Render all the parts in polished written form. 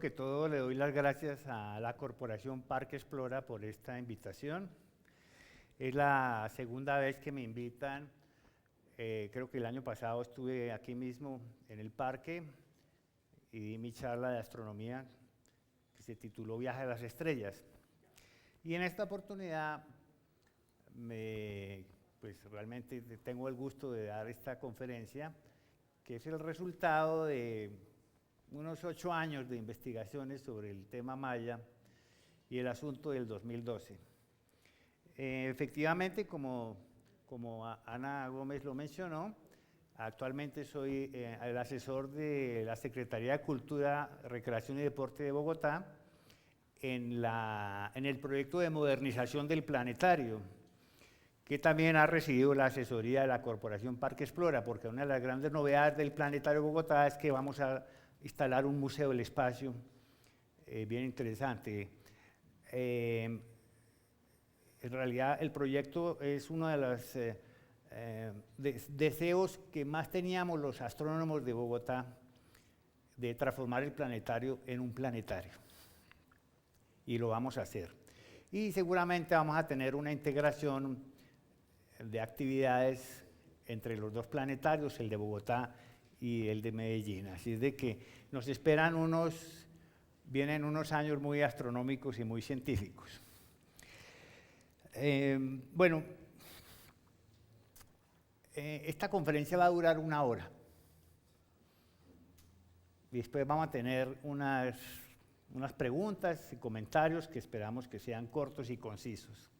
que todo le doy las gracias a la Corporación Parque Explora por esta invitación. Es la segunda vez que me invitan. Creo que el año pasado estuve aquí mismo en el parque y di mi charla de astronomía que se tituló Viaje a las Estrellas. Y en esta oportunidad pues realmente tengo el gusto de dar esta conferencia, que es el resultado de unos 8 años de investigaciones sobre el tema Maya y el asunto del 2012. Efectivamente, como Ana Gómez lo mencionó, actualmente soy el asesor de la Secretaría de Cultura, Recreación y Deporte de Bogotá en el proyecto de modernización del planetario, que también ha recibido la asesoría de la Corporación Parque Explora, porque una de las grandes novedades del Planetario de Bogotá es que vamos a instalar un museo del espacio bien interesante. En realidad el proyecto es uno de los deseos que más teníamos los astrónomos de Bogotá, de transformar el planetario en un planetario. Y lo vamos a hacer. Y seguramente vamos a tener una integración de actividades entre los dos planetarios, el de Bogotá y el de Medellín. Así es de que nos esperan vienen unos años muy astronómicos y muy científicos. Esta conferencia va a durar 1 hora. Y después vamos a tener unas preguntas y comentarios que esperamos que sean cortos y concisos.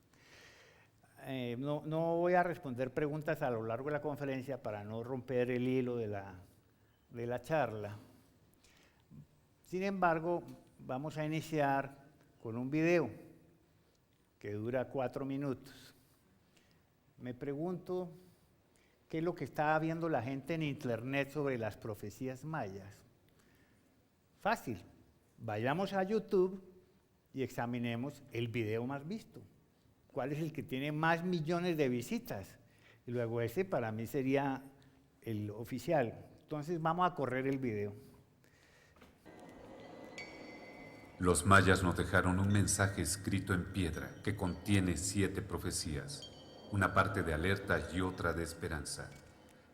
No voy a responder preguntas a lo largo de la conferencia para no romper el hilo de la charla. Sin embargo, vamos a iniciar con un video que dura 4 minutos. Me pregunto qué es lo que está viendo la gente en internet sobre las profecías mayas. Fácil, vayamos a YouTube y examinemos el video más visto. ¿Cuál es el que tiene más millones de visitas? Y luego ese para mí sería el oficial. Entonces vamos a correr el video. Los mayas nos dejaron un mensaje escrito en piedra que contiene 7 profecías, una parte de alerta y otra de esperanza.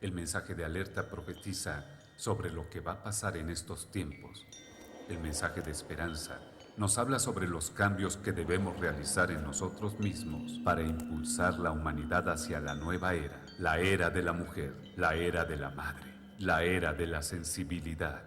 El mensaje de alerta profetiza sobre lo que va a pasar en estos tiempos. El mensaje de esperanza nos habla sobre los cambios que debemos realizar en nosotros mismos para impulsar la humanidad hacia la nueva era, la era de la mujer, la era de la madre, la era de la sensibilidad.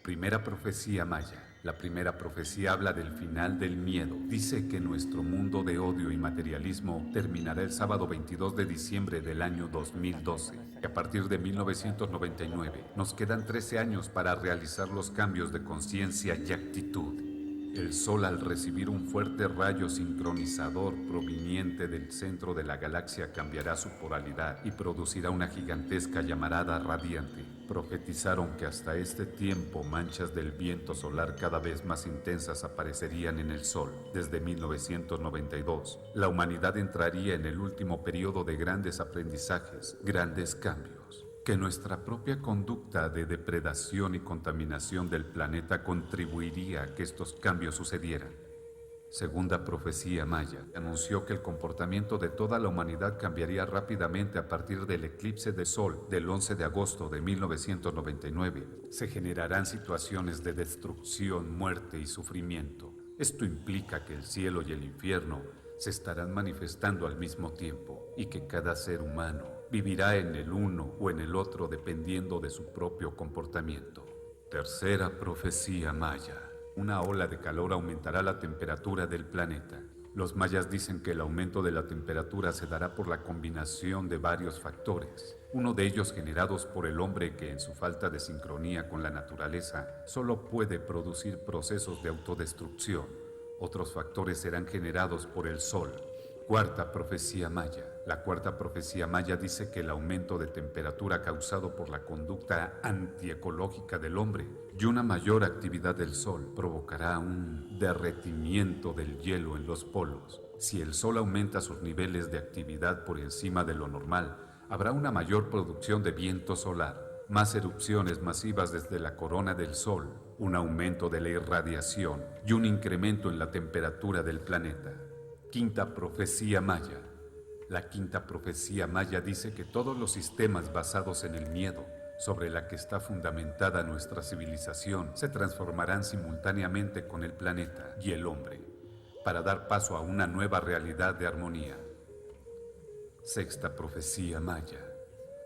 Primera profecía maya. La primera profecía habla del final del miedo. Dice que nuestro mundo de odio y materialismo terminará el sábado 22 de diciembre del año 2012. Y a partir de 1999 nos quedan 13 años para realizar los cambios de conciencia y actitud. El Sol, al recibir un fuerte rayo sincronizador proveniente del centro de la galaxia, cambiará su polaridad y producirá una gigantesca llamarada radiante. Profetizaron que hasta este tiempo manchas del viento solar cada vez más intensas aparecerían en el Sol. Desde 1992, la humanidad entraría en el último periodo de grandes aprendizajes, grandes cambios. Que nuestra propia conducta de depredación y contaminación del planeta contribuiría a que estos cambios sucedieran. Segunda profecía maya anunció que el comportamiento de toda la humanidad cambiaría rápidamente a partir del eclipse de sol del 11 de agosto de 1999. Se generarán situaciones de destrucción, muerte y sufrimiento. Esto implica que el cielo y el infierno se estarán manifestando al mismo tiempo y que cada ser humano vivirá en el uno o en el otro dependiendo de su propio comportamiento. Tercera profecía maya. Una ola de calor aumentará la temperatura del planeta. Los mayas dicen que el aumento de la temperatura se dará por la combinación de varios factores. Uno de ellos generados por el hombre que en su falta de sincronía con la naturaleza solo puede producir procesos de autodestrucción. Otros factores serán generados por el sol. Cuarta profecía maya. La cuarta profecía maya dice que el aumento de temperatura causado por la conducta antiecológica del hombre y una mayor actividad del sol provocará un derretimiento del hielo en los polos. Si el sol aumenta sus niveles de actividad por encima de lo normal, habrá una mayor producción de viento solar. más erupciones masivas desde la corona del Sol, un aumento de la irradiación y un incremento en la temperatura del planeta. Quinta profecía maya. La quinta profecía maya dice que todos los sistemas basados en el miedo, sobre la que está fundamentada nuestra civilización, se transformarán simultáneamente con el planeta y el hombre, para dar paso a una nueva realidad de armonía. Sexta profecía maya.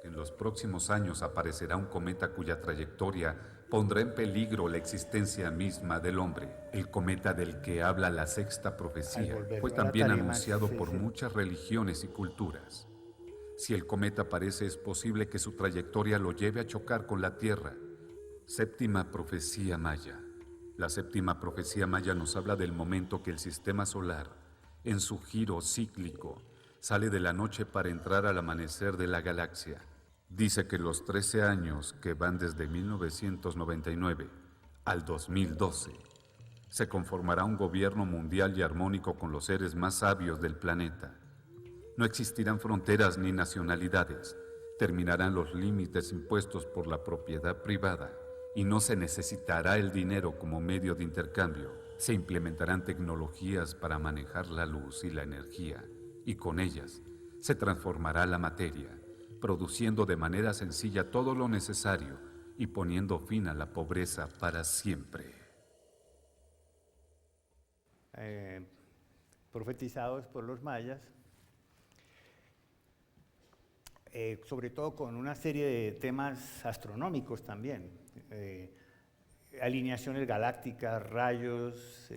En los próximos años aparecerá un cometa cuya trayectoria pondrá en peligro la existencia misma del hombre. El cometa del que habla la sexta profecía fue también anunciado por muchas religiones y culturas. Si el cometa aparece, es posible que su trayectoria lo lleve a chocar con la Tierra. Séptima profecía maya. La séptima profecía maya nos habla del momento que el sistema solar, en su giro cíclico, sale de la noche para entrar al amanecer de la galaxia. Dice que los 13 años que van desde 1999 al 2012, se conformará un gobierno mundial y armónico con los seres más sabios del planeta. No existirán fronteras ni nacionalidades, terminarán los límites impuestos por la propiedad privada y no se necesitará el dinero como medio de intercambio. Se implementarán tecnologías para manejar la luz y la energía, y con ellas se transformará la materia, produciendo de manera sencilla todo lo necesario y poniendo fin a la pobreza para siempre. Profetizados por los mayas, sobre todo con una serie de temas astronómicos también, alineaciones galácticas, rayos,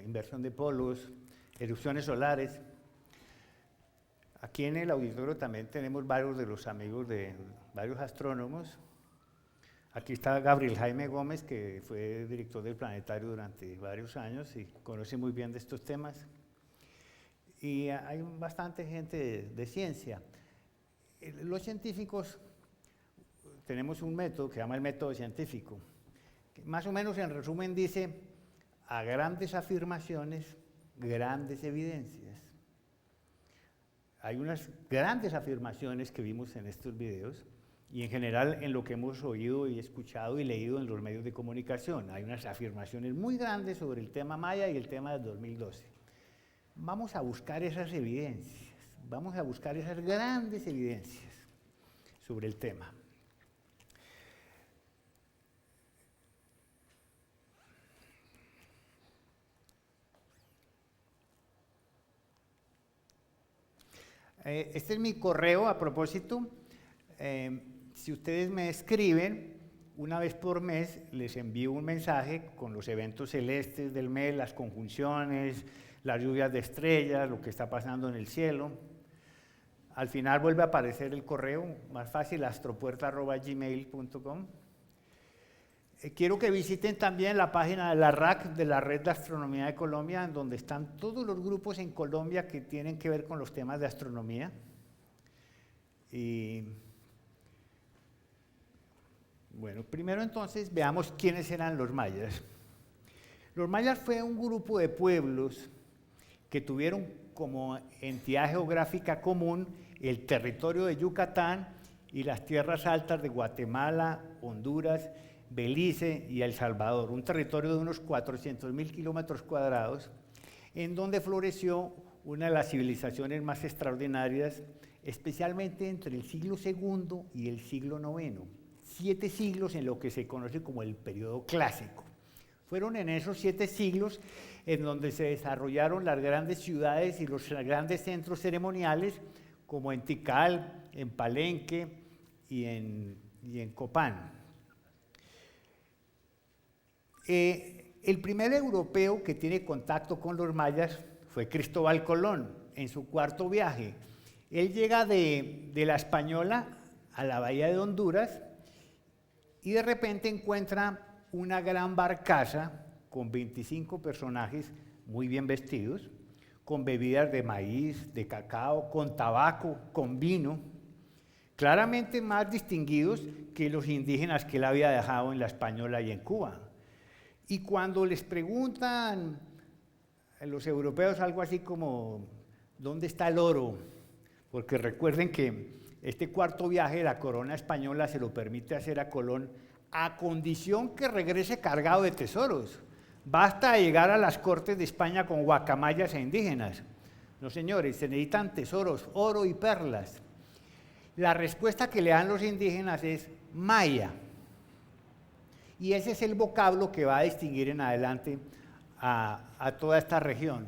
inversión de polos, erupciones solares. Aquí en el auditorio también tenemos varios de los amigos de varios astrónomos. Aquí está Gabriel Jaime Gómez, que fue director del planetario durante varios años y conoce muy bien de estos temas. Y hay bastante gente de ciencia. Los científicos tenemos un método que se llama el método científico, que más o menos en resumen dice: a grandes afirmaciones, grandes evidencias. Hay unas grandes afirmaciones que vimos en estos videos y en general en lo que hemos oído y escuchado y leído en los medios de comunicación. Hay unas afirmaciones muy grandes sobre el tema maya y el tema del 2012. Vamos a buscar esas evidencias, vamos a buscar esas grandes evidencias sobre el tema. Este es mi correo a propósito. Si ustedes me escriben, una vez por mes les envío un mensaje con los eventos celestes del mes, las conjunciones, las lluvias de estrellas, lo que está pasando en el cielo. Al final vuelve a aparecer el correo, más fácil, astropuerta@gmail.com. Quiero que visiten también la página de la RAC, de la Red de Astronomía de Colombia, en donde están todos los grupos en Colombia que tienen que ver con los temas de astronomía. Y bueno, primero entonces veamos quiénes eran los mayas. Los mayas fue un grupo de pueblos que tuvieron como entidad geográfica común el territorio de Yucatán y las tierras altas de Guatemala, Honduras, Belice y El Salvador, un territorio de unos 400.000 kilómetros cuadrados, en donde floreció una de las civilizaciones más extraordinarias, especialmente entre el siglo II y el siglo IX, 7 siglos en lo que se conoce como el periodo clásico. Fueron en esos 7 siglos en donde se desarrollaron las grandes ciudades y los grandes centros ceremoniales, como en Tikal, en Palenque y en Copán. El primer europeo que tiene contacto con los mayas fue Cristóbal Colón, en su 4º viaje. Él llega de la Española a la bahía de Honduras y de repente encuentra una gran barcaza con 25 personajes muy bien vestidos, con bebidas de maíz, de cacao, con tabaco, con vino, claramente más distinguidos que los indígenas que él había dejado en la Española y en Cuba. Y cuando les preguntan a los europeos algo así como, ¿dónde está el oro? Porque recuerden que este cuarto viaje, la corona española se lo permite hacer a Colón a condición que regrese cargado de tesoros. Basta llegar a las cortes de España con guacamayas e indígenas. No, señores, se necesitan tesoros, oro y perlas. La respuesta que le dan los indígenas es maya. Y ese es el vocablo que va a distinguir en adelante a toda esta región.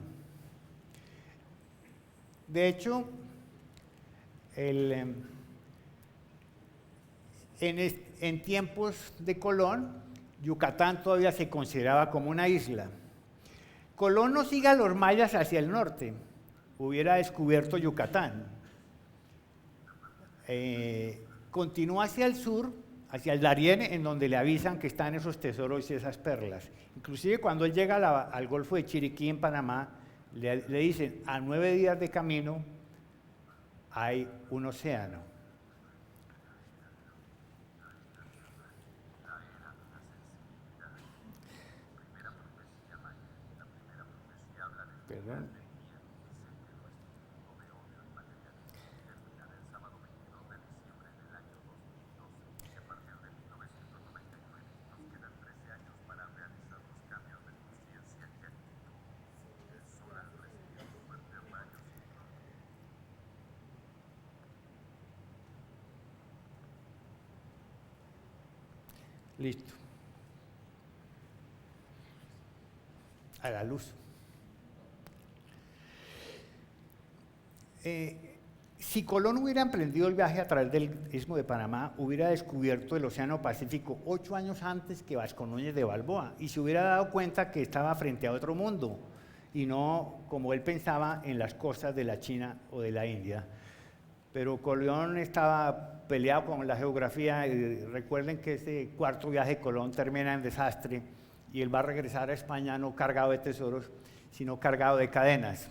De hecho, en tiempos de Colón, Yucatán todavía se consideraba como una isla. Colón no sigue a los mayas hacia el norte, hubiera descubierto Yucatán. Continúa hacia el sur, hacia el Darién, en donde le avisan que están esos tesoros y esas perlas. Inclusive cuando él llega al Golfo de Chiriquí en Panamá, le dicen, a 9 días de camino hay un océano. Perdón. Listo. A la luz. Si Colón hubiera emprendido el viaje a través del Istmo de Panamá, hubiera descubierto el Océano Pacífico 8 años antes que Vasco Núñez de Balboa y se hubiera dado cuenta que estaba frente a otro mundo y no, como él pensaba, en las costas de la China o de la India. Pero Colón estaba peleado con la geografía y recuerden que ese cuarto viaje de Colón termina en desastre y él va a regresar a España no cargado de tesoros, sino cargado de cadenas.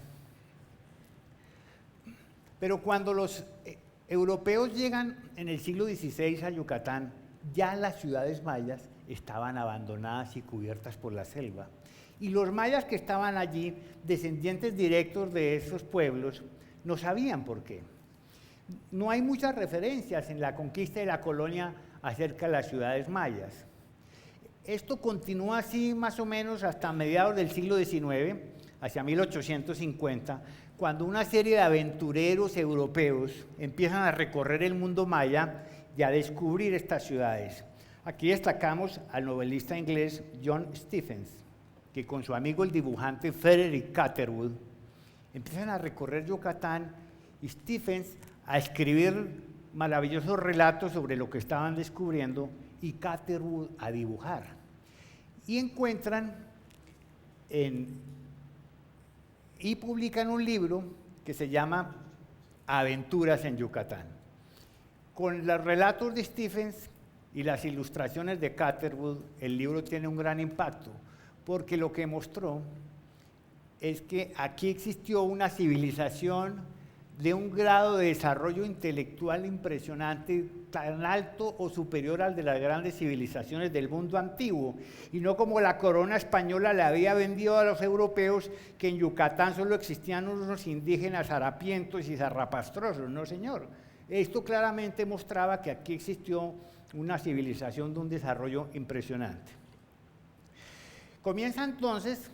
Pero cuando los europeos llegan en el siglo XVI a Yucatán, ya las ciudades mayas estaban abandonadas y cubiertas por la selva. Y los mayas que estaban allí, descendientes directos de esos pueblos, no sabían por qué. No hay muchas referencias en la conquista de la colonia acerca de las ciudades mayas. Esto continúa así más o menos hasta mediados del siglo XIX, hacia 1850, cuando una serie de aventureros europeos empiezan a recorrer el mundo maya y a descubrir estas ciudades. Aquí destacamos al novelista inglés John Stephens, que con su amigo el dibujante Frederick Catherwood empiezan a recorrer Yucatán y Stephens a escribir maravillosos relatos sobre lo que estaban descubriendo y Catherwood a dibujar. Y encuentran y publican un libro que se llama Aventuras en Yucatán. Con los relatos de Stephens y las ilustraciones de Catherwood, el libro tiene un gran impacto, porque lo que mostró es que aquí existió una civilización de un grado de desarrollo intelectual impresionante, tan alto o superior al de las grandes civilizaciones del mundo antiguo, y no como la corona española le había vendido a los europeos que en Yucatán solo existían unos indígenas harapientos y zarrapastrosos. No, señor. Esto claramente mostraba que aquí existió una civilización de un desarrollo impresionante. Comienza entonces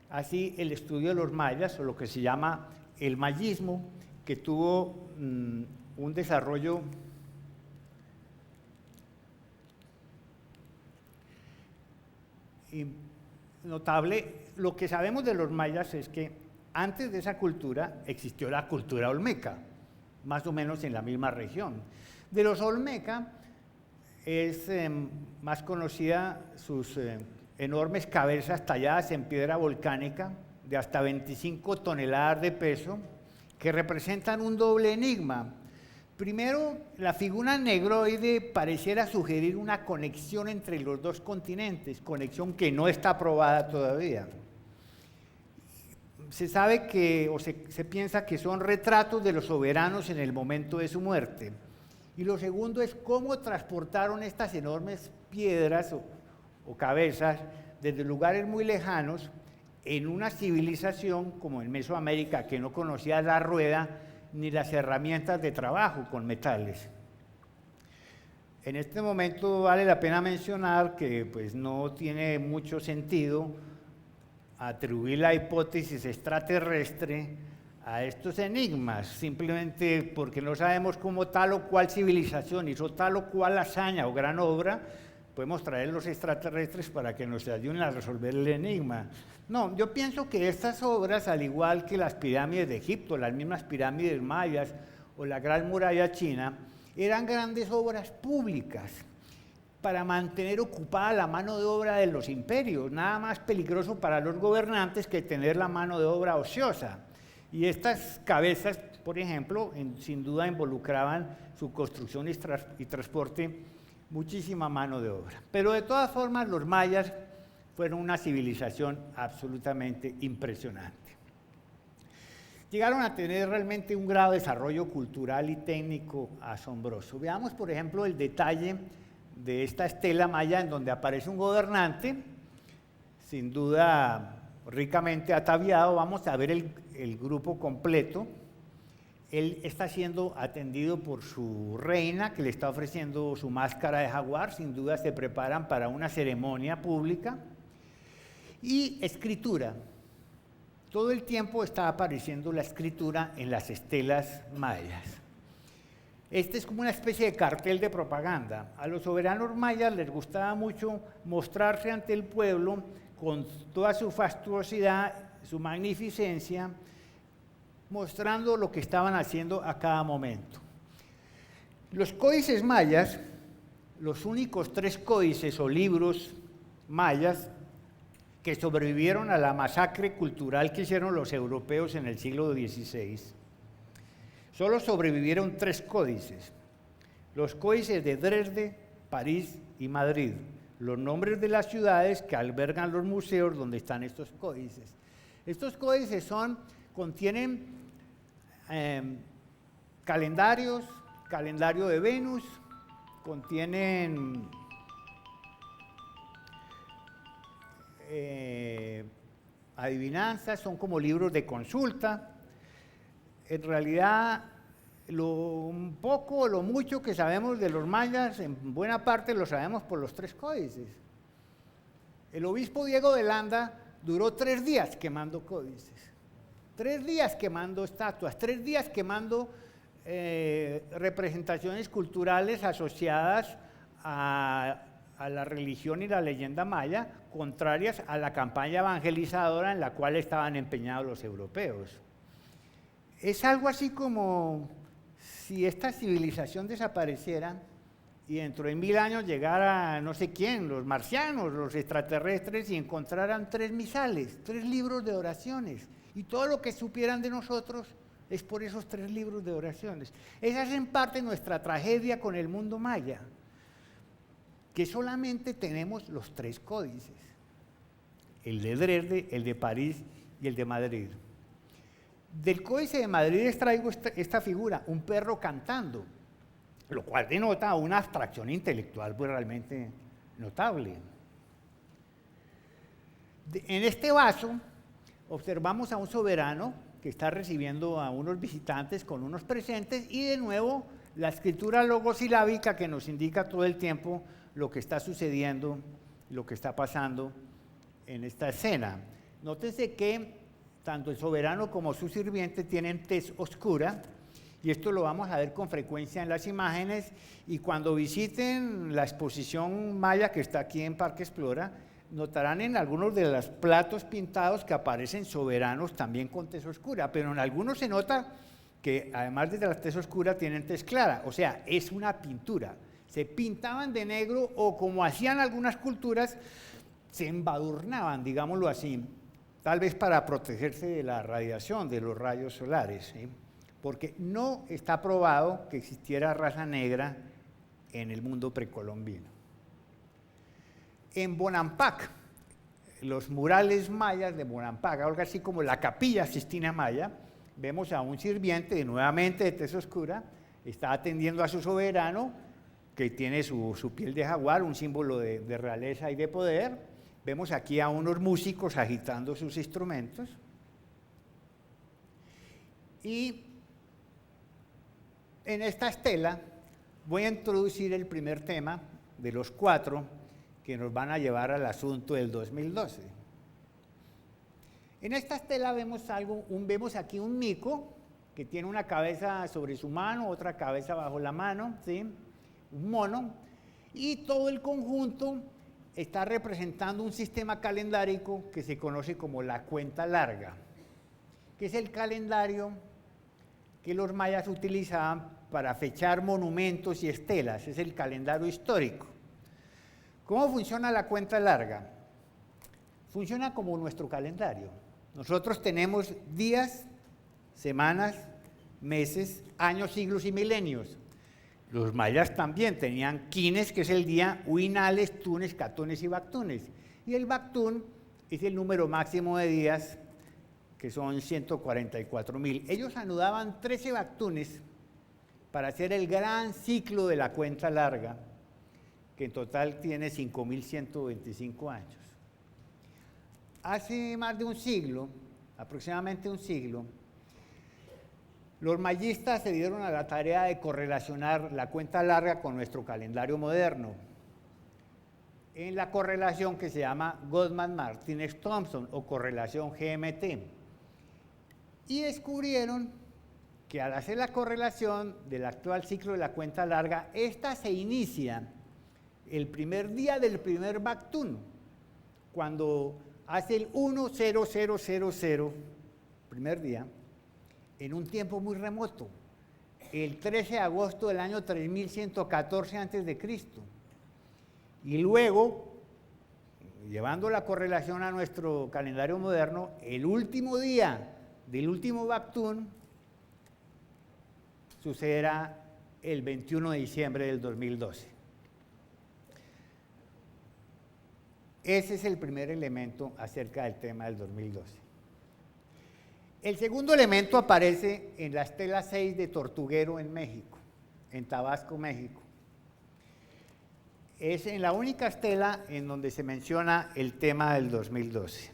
así el estudio de los mayas, o lo que se llama el mayismo, que tuvo un desarrollo notable. Lo que sabemos de los mayas es que antes de esa cultura existió la cultura olmeca, más o menos en la misma región. De los olmeca es más conocida sus enormes cabezas talladas en piedra volcánica de hasta 25 toneladas de peso, que representan un doble enigma. Primero, la figura negroide pareciera sugerir una conexión entre los dos continentes, conexión que no está probada todavía. Se sabe que, o se piensa que son retratos de los soberanos en el momento de su muerte. Y lo segundo es cómo transportaron estas enormes piedras o cabezas desde lugares muy lejanos en una civilización como en Mesoamérica, que no conocía la rueda, ni las herramientas de trabajo con metales. En este momento vale la pena mencionar que pues, no tiene mucho sentido atribuir la hipótesis extraterrestre a estos enigmas, simplemente porque no sabemos cómo tal o cual civilización hizo tal o cual hazaña o gran obra, podemos traer los extraterrestres para que nos ayuden a resolver el enigma. No, yo pienso que estas obras, al igual que las pirámides de Egipto, las mismas pirámides mayas o la Gran Muralla China, eran grandes obras públicas para mantener ocupada la mano de obra de los imperios, nada más peligroso para los gobernantes que tener la mano de obra ociosa. Y estas cabezas, por ejemplo, sin duda involucraban su construcción y transporte muchísima mano de obra. Pero de todas formas, los mayas fueron una civilización absolutamente impresionante. Llegaron a tener realmente un grado de desarrollo cultural y técnico asombroso. Veamos, por ejemplo, el detalle de esta estela maya en donde aparece un gobernante, sin duda ricamente ataviado. Vamos a ver el grupo completo. Él está siendo atendido por su reina, que le está ofreciendo su máscara de jaguar. Sin duda se preparan para una ceremonia pública. Y escritura. Todo el tiempo está apareciendo la escritura en las estelas mayas. Este es como una especie de cartel de propaganda. A los soberanos mayas les gustaba mucho mostrarse ante el pueblo con toda su fastuosidad, su magnificencia, mostrando lo que estaban haciendo a cada momento. Los códices mayas, los únicos 3 códices o libros mayas que sobrevivieron a la masacre cultural que hicieron los europeos en el siglo XVI, solo sobrevivieron 3 códices. Los códices de Dresde, París y Madrid. Los nombres de las ciudades que albergan los museos donde están estos códices. Estos códices contienen calendarios, calendario de Venus, contienen adivinanzas, son como libros de consulta. En realidad, lo poco o lo mucho que sabemos de los mayas, en buena parte lo sabemos por los 3 códices. El obispo Diego de Landa duró 3 días quemando códices, 3 días quemando estatuas, 3 días quemando representaciones culturales asociadas a la religión y la leyenda maya, contrarias a la campaña evangelizadora en la cual estaban empeñados los europeos. Es algo así como si esta civilización desapareciera y dentro de 1000 años llegara no sé quién, los marcianos, los extraterrestres, y encontraran 3 misales, 3 libros de oraciones, y todo lo que supieran de nosotros es por esos 3 libros de oraciones. Esa es en parte nuestra tragedia con el mundo maya, que solamente tenemos los 3 códices, el de Dresde, el de París y el de Madrid. Del Códice de Madrid extraigo esta figura, un perro cantando, lo cual denota una abstracción intelectual pues realmente notable. En este vaso observamos a un soberano que está recibiendo a unos visitantes con unos presentes, y de nuevo la escritura logosilábica que nos indica todo el tiempo lo que está sucediendo, lo que está pasando en esta escena. Nótese que tanto el soberano como su sirviente tienen tez oscura, y esto lo vamos a ver con frecuencia en las imágenes, y cuando visiten la exposición maya que está aquí en Parque Explora, notarán en algunos de los platos pintados que aparecen soberanos también con tez oscura, pero en algunos se nota que además de la tez oscura tienen tez clara, o sea, es una pintura. Se pintaban de negro, o como hacían algunas culturas, se embadurnaban, digámoslo así, tal vez para protegerse de la radiación, de los rayos solares, ¿sí? Porque no está probado que existiera raza negra en el mundo precolombino. En Bonampak, los murales mayas de Bonampak, algo así como la Capilla Sistina Maya, vemos a un sirviente, nuevamente de tez oscura, está atendiendo a su soberano, que tiene su piel de jaguar, un símbolo de realeza y de poder. Vemos aquí a unos músicos agitando sus instrumentos. Y En esta estela voy a introducir el primer tema de los 4 que nos van a llevar al asunto del 2012. En esta estela vemos aquí un mico que tiene una cabeza sobre su mano, otra cabeza bajo la mano, ¿sí? Un mono, y todo el conjunto está representando un sistema calendárico que se conoce como la cuenta larga, que es el calendario que los mayas utilizaban para fechar monumentos y estelas, es el calendario histórico. ¿Cómo funciona la cuenta larga? Funciona como nuestro calendario. Nosotros tenemos días, semanas, meses, años, siglos y milenios. Los mayas también tenían quines, que es el día, huinales, tunes, catones y bactunes. Y el bactún es el número máximo de días, que son 144.000. Ellos anudaban 13 bactunes para hacer el gran ciclo de la cuenta larga, que en total tiene 5.125 años. Hace más de un siglo, aproximadamente un siglo, los mayistas se dieron a la tarea de correlacionar la cuenta larga con nuestro calendario moderno, en la correlación que se llama Goldman-Martinez-Thompson o correlación GMT. Y descubrieron que al hacer la correlación del actual ciclo de la cuenta larga, esta se inicia el primer día del primer bactún, cuando hace el 10000, primer día, en un tiempo muy remoto, el 13 de agosto del año 3114 a.C. Y luego, llevando la correlación a nuestro calendario moderno, el último día del último bactún sucederá el 21 de diciembre del 2012. Ese es el primer elemento acerca del tema del 2012. El segundo elemento aparece en la estela 6 de Tortuguero en México, en Tabasco, México. Es en la única estela en donde se menciona el tema del 2012.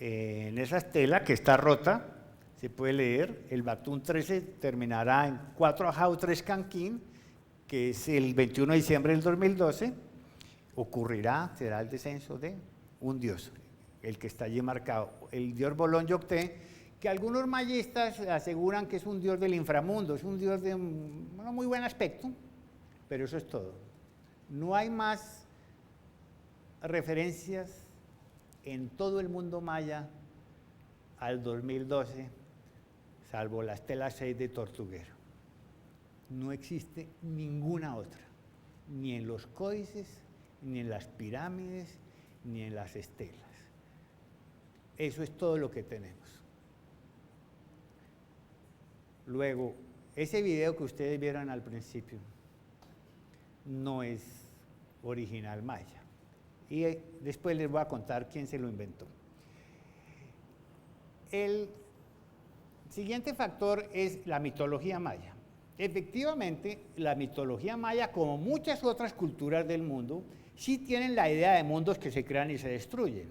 En esa estela, que está rota, se puede leer, el Bactún 13 terminará en 4 Ajau 3 Canquín, que es el 21 de diciembre del 2012, será el descenso de un dios, el que está allí marcado, el dios Bolón Yocté, que algunos mayistas aseguran que es un dios del inframundo, es un dios de muy buen aspecto, pero eso es todo. No hay más referencias en todo el mundo maya al 2012, salvo la estela 6 de Tortuguero. No existe ninguna otra, ni en los códices, ni en las pirámides, ni en las estelas. Eso es todo lo que tenemos. Luego, ese video que ustedes vieron al principio no es original maya. Y después les voy a contar quién se lo inventó. El siguiente factor es la mitología maya. Efectivamente, la mitología maya, como muchas otras culturas del mundo, sí tienen la idea de mundos que se crean y se destruyen.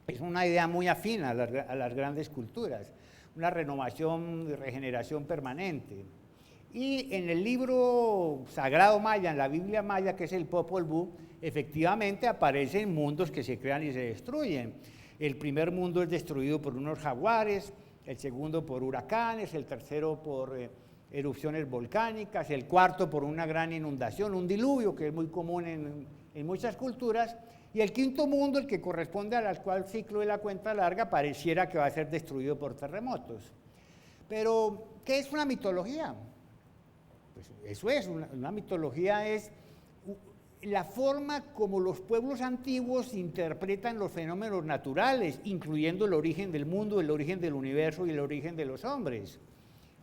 Es una idea muy afín a las grandes culturas, una renovación y regeneración permanente. Y en el libro sagrado maya, en la Biblia maya, que es el Popol Vuh, efectivamente aparecen mundos que se crean y se destruyen. El primer mundo es destruido por unos jaguares, el segundo por huracanes, el tercero por erupciones volcánicas, el cuarto por una gran inundación, un diluvio que es muy común en muchas culturas, y el quinto mundo, el que corresponde al actual ciclo de la cuenta larga, pareciera que va a ser destruido por terremotos. Pero, ¿qué es una mitología? Pues eso es, una mitología es la forma como los pueblos antiguos interpretan los fenómenos naturales, incluyendo el origen del mundo, el origen del universo y el origen de los hombres.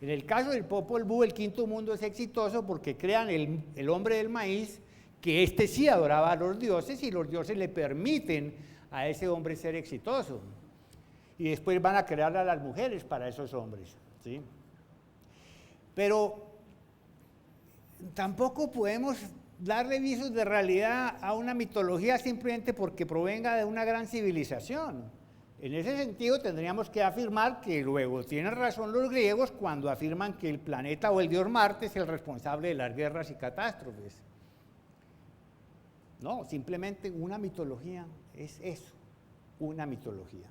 En el caso del Popol Vuh, el quinto mundo es exitoso porque crean el hombre del maíz, que este sí adoraba a los dioses y los dioses le permiten a ese hombre ser exitoso. Y después van a crear a las mujeres para esos hombres, ¿sí? Pero tampoco podemos darle visos de realidad a una mitología simplemente porque provenga de una gran civilización. En ese sentido, tendríamos que afirmar que luego tienen razón los griegos cuando afirman que el planeta o el dios Marte es el responsable de las guerras y catástrofes. No, simplemente una mitología es eso, una mitología.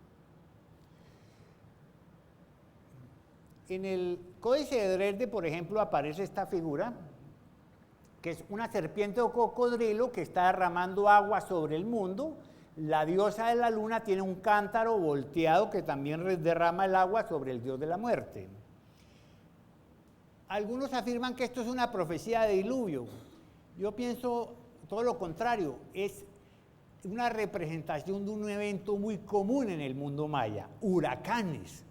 En el Códice de Dresde, por ejemplo, aparece esta figura, que es una serpiente o cocodrilo que está derramando agua sobre el mundo. La diosa de la luna tiene un cántaro volteado que también derrama el agua sobre el dios de la muerte. Algunos afirman que esto es una profecía de diluvio. Yo pienso todo lo contrario, es una representación de un evento muy común en el mundo maya, huracanes.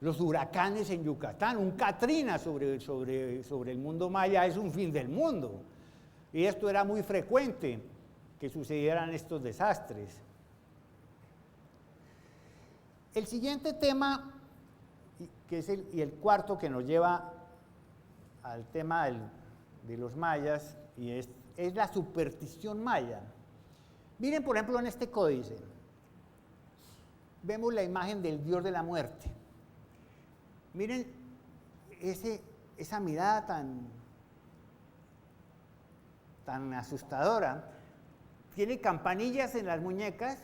Los huracanes en Yucatán, un Katrina sobre el mundo maya es un fin del mundo. Y esto era muy frecuente, que sucedieran estos desastres. El siguiente tema, que es el cuarto que nos lleva al tema de los mayas, y es la superstición maya. Miren, por ejemplo, en este códice, vemos la imagen del dios de la muerte. Miren esa mirada tan asustadora. Tiene campanillas en las muñecas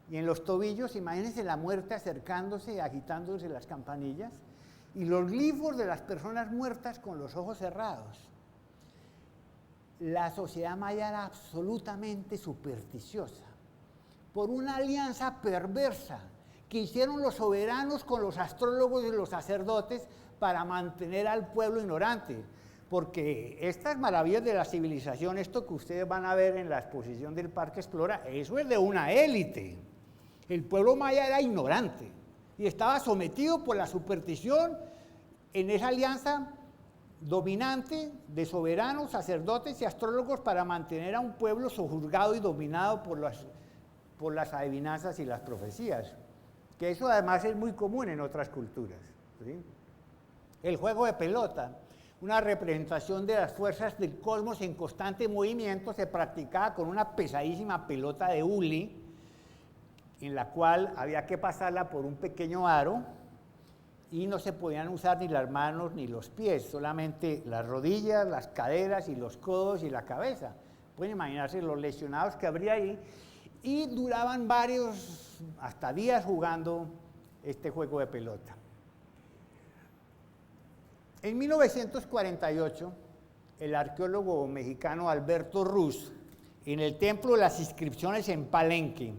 y en los tobillos. Imagínense la muerte acercándose, agitándose las campanillas, y los glifos de las personas muertas con los ojos cerrados. La sociedad maya era absolutamente supersticiosa, por una alianza perversa que hicieron los soberanos con los astrólogos y los sacerdotes para mantener al pueblo ignorante. Porque estas maravillas de la civilización, esto que ustedes van a ver en la exposición del Parque Explora, eso es de una élite. El pueblo maya era ignorante y estaba sometido por la superstición en esa alianza dominante de soberanos, sacerdotes y astrólogos para mantener a un pueblo sojuzgado y dominado por las adivinanzas y las profecías. Que eso además es muy común en otras culturas, ¿sí? El juego de pelota, una representación de las fuerzas del cosmos en constante movimiento, se practicaba con una pesadísima pelota de hule, en la cual había que pasarla por un pequeño aro y no se podían usar ni las manos ni los pies, solamente las rodillas, las caderas y los codos y la cabeza. Pueden imaginarse los lesionados que habría ahí, y duraban varios, hasta días jugando este juego de pelota. En 1948, el arqueólogo mexicano Alberto Ruz, en el Templo de las Inscripciones en Palenque,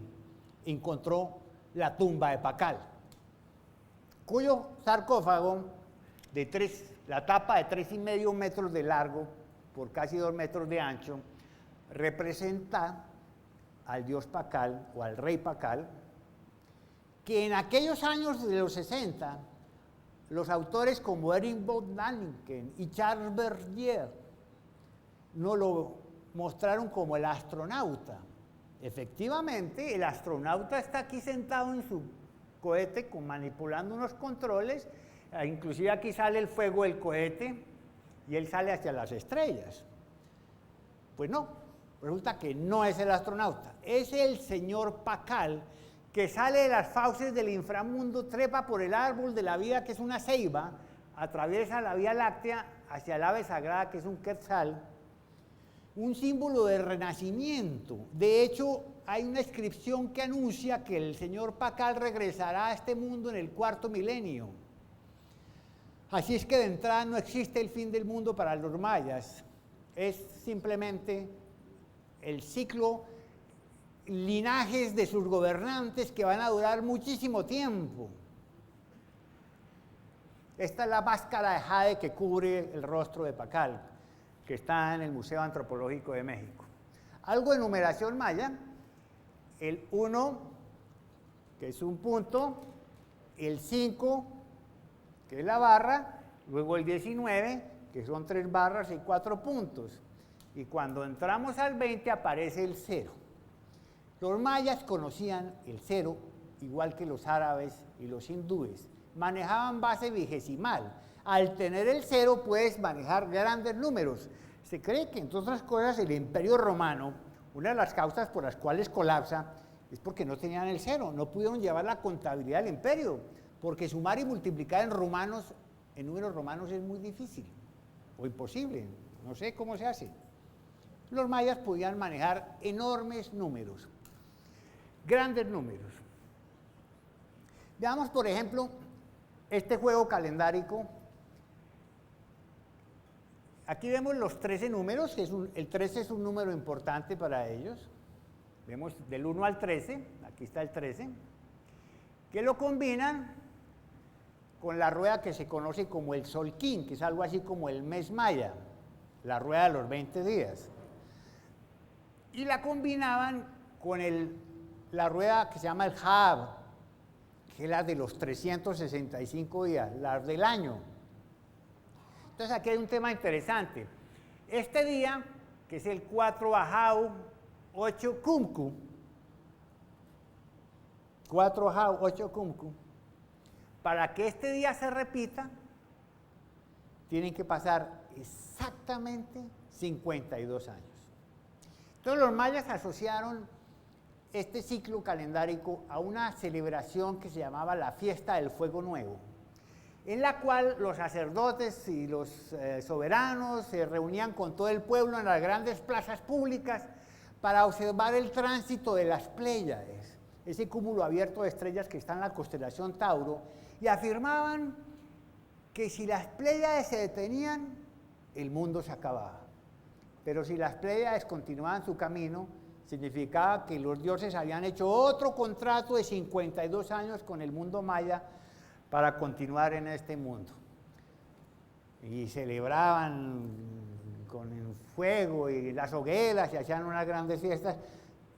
encontró la tumba de Pacal, cuyo sarcófago, la tapa de 3,5 metros de largo por casi 2 metros de ancho, representa al dios Pacal o al rey Pacal, que en aquellos años de los 60, los autores como Erich von Däniken y Charles Bergier nos lo mostraron como el astronauta. Efectivamente, el astronauta está aquí sentado en su cohete manipulando unos controles, inclusive aquí sale el fuego del cohete y él sale hacia las estrellas. Pues no, resulta que no es el astronauta, es el señor Pacal, que sale de las fauces del inframundo, trepa por el árbol de la vida, que es una ceiba, atraviesa la Vía Láctea hacia el ave sagrada, que es un quetzal, un símbolo de renacimiento. De hecho, hay una inscripción que anuncia que el señor Pacal regresará a este mundo en el 4º milenio. Así es que de entrada no existe el fin del mundo para los mayas, es simplemente el ciclo, linajes de sus gobernantes que van a durar muchísimo tiempo. Esta es la máscara de jade que cubre el rostro de Pacal, que está en el Museo Antropológico de México. Algo de numeración maya: el 1, que es un punto, el 5, que es la barra, luego el 19, que son 3 barras y 4 puntos. Y cuando entramos al 20 aparece el 0. Los mayas conocían el 0, igual que los árabes y los hindúes. Manejaban base vigesimal. Al tener el 0 puedes manejar grandes números. Se cree que, entre otras cosas, el Imperio Romano, una de las causas por las cuales colapsa, Es porque no tenían el cero, no pudieron llevar la contabilidad del imperio, porque sumar y multiplicar en números romanos es muy difícil, o imposible, no sé cómo se hace. Los mayas podían manejar enormes números, grandes números. Veamos, por ejemplo, este juego calendárico. Aquí vemos los 13 números, que el 13 es un número importante para ellos. Vemos del 1 al 13, aquí está el 13, que lo combinan con la rueda que se conoce como el Solquín, que es algo así como el mes maya, la rueda de los 20 días. Y la combinaban con la rueda que se llama el Jab, que es la de los 365 días, la del año. Entonces aquí hay un tema interesante. Este día, que es el 4 Ajau, 8 Cumcu, 4 Ajau, 8 Cumcu, para que este día se repita, tienen que pasar exactamente 52 años. Entonces los mayas asociaron este ciclo calendárico a una celebración que se llamaba la Fiesta del Fuego Nuevo, en la cual los sacerdotes y los soberanos se reunían con todo el pueblo en las grandes plazas públicas para observar el tránsito de las Pléyades, ese cúmulo abierto de estrellas que está en la constelación Tauro, y afirmaban que si las Pléyades se detenían, el mundo se acababa. Pero si las Pléyades continuaban su camino, significaba que los dioses habían hecho otro contrato de 52 años con el mundo maya para continuar en este mundo. Y celebraban con el fuego y las hogueras y hacían unas grandes fiestas,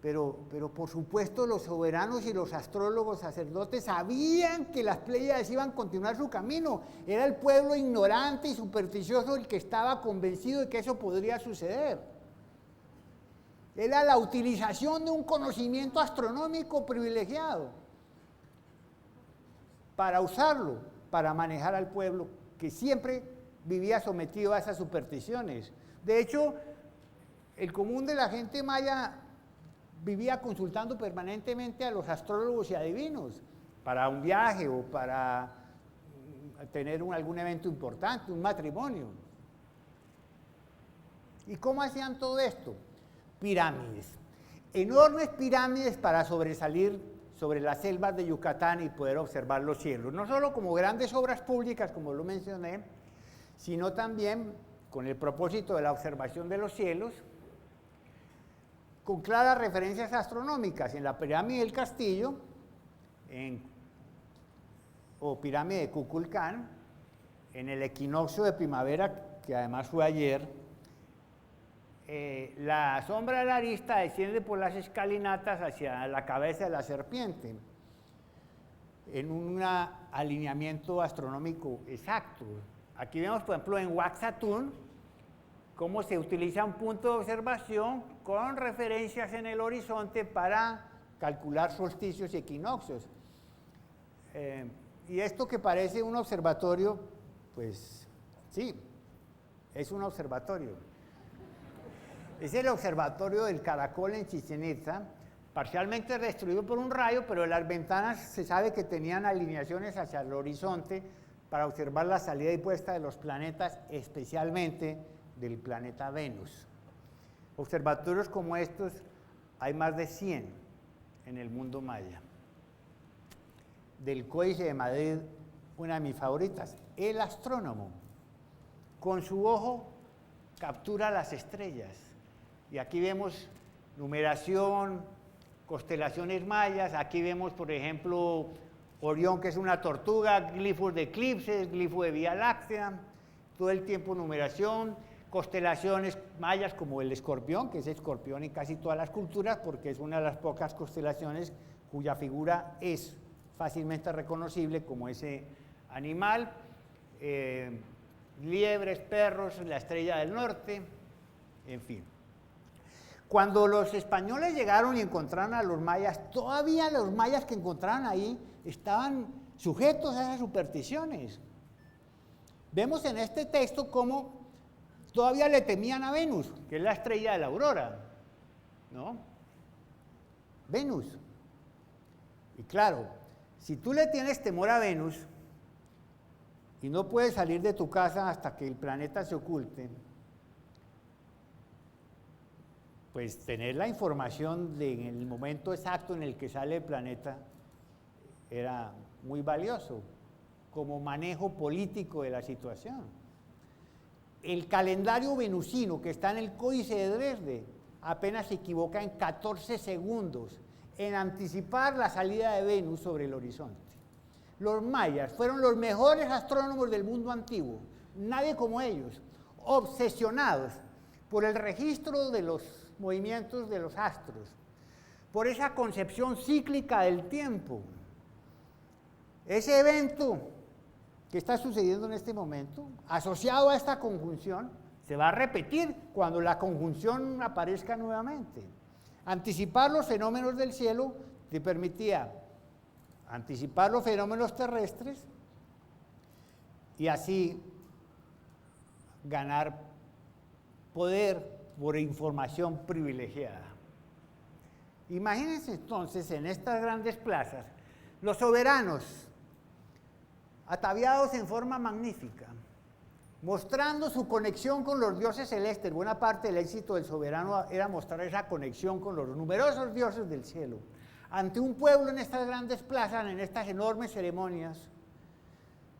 pero por supuesto los soberanos y los astrólogos sacerdotes sabían que las Pléyades iban a continuar su camino. Era el pueblo ignorante y supersticioso el que estaba convencido de que eso podría suceder. Era la utilización de un conocimiento astronómico privilegiado para usarlo, para manejar al pueblo que siempre vivía sometido a esas supersticiones. De hecho, el común de la gente maya vivía consultando permanentemente a los astrólogos y adivinos para un viaje o para tener algún evento importante, un matrimonio. ¿Y cómo hacían todo esto? Pirámides, enormes pirámides para sobresalir sobre las selvas de Yucatán y poder observar los cielos, no solo como grandes obras públicas, como lo mencioné, sino también con el propósito de la observación de los cielos, con claras referencias astronómicas. En la pirámide del Castillo, o pirámide de Kukulcán, en el equinoccio de primavera, que además fue ayer, la sombra de la arista desciende por las escalinatas hacia la cabeza de la serpiente, en un alineamiento astronómico exacto. Aquí vemos, por ejemplo, en Waxatún, cómo se utiliza un punto de observación con referencias en el horizonte para calcular solsticios y equinoccios. Y esto que parece un observatorio, pues sí, es un observatorio. Es el observatorio del Caracol en Chichén Itzá, parcialmente destruido por un rayo, pero las ventanas se sabe que tenían alineaciones hacia el horizonte para observar la salida y puesta de los planetas, especialmente del planeta Venus. Observatorios como estos hay más de 100 en el mundo maya. Del Códice de Madrid, una de mis favoritas, el astrónomo, con su ojo captura las estrellas. Y aquí vemos numeración, constelaciones mayas, aquí vemos, por ejemplo, Orión, que es una tortuga, glifos de eclipses, glifo de Vía Láctea, todo el tiempo numeración, constelaciones mayas como el escorpión, que es escorpión en casi todas las culturas, porque es una de las pocas constelaciones cuya figura es fácilmente reconocible como ese animal, liebres, perros, la estrella del norte, en fin. Cuando los españoles llegaron y encontraron a los mayas, todavía los mayas que encontraron ahí estaban sujetos a esas supersticiones. Vemos en este texto cómo todavía le temían a Venus, que es la estrella de la aurora, ¿no? Venus, Y claro, si tú le tienes temor a Venus y no puedes salir de tu casa hasta que el planeta se oculte, pues tener la información en el momento exacto en el que sale el planeta era muy valioso como manejo político de la situación. El calendario venusino que está en el Códice de Dresde apenas se equivoca en 14 segundos en anticipar la salida de Venus sobre el horizonte. Los mayas fueron los mejores astrónomos del mundo antiguo, nadie como ellos, obsesionados por el registro de los movimientos de los astros, por esa concepción cíclica del tiempo. Ese evento que está sucediendo en este momento, asociado a esta conjunción, se va a repetir cuando la conjunción aparezca nuevamente. Anticipar los fenómenos del cielo te permitía anticipar los fenómenos terrestres y así ganar poder por información privilegiada. Imagínense entonces en estas grandes plazas los soberanos ataviados en forma magnífica, mostrando su conexión con los dioses celestes. Buena parte del éxito del soberano era mostrar esa conexión con los numerosos dioses del cielo. Ante un pueblo en estas grandes plazas, en estas enormes ceremonias,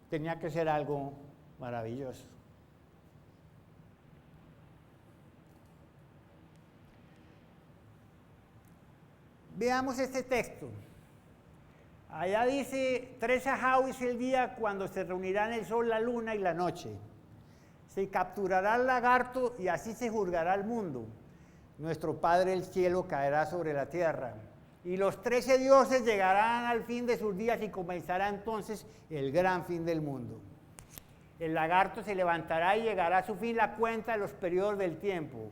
tenía que ser algo maravilloso. Veamos este texto. Allá dice, 3 ajau es el día cuando se reunirán el sol, la luna y la noche. Se capturará el lagarto y así se juzgará el mundo. Nuestro Padre el cielo caerá sobre la tierra. Y los 13 dioses llegarán al fin de sus días y comenzará entonces el gran fin del mundo. El lagarto se levantará y llegará a su fin la cuenta de los periodos del tiempo.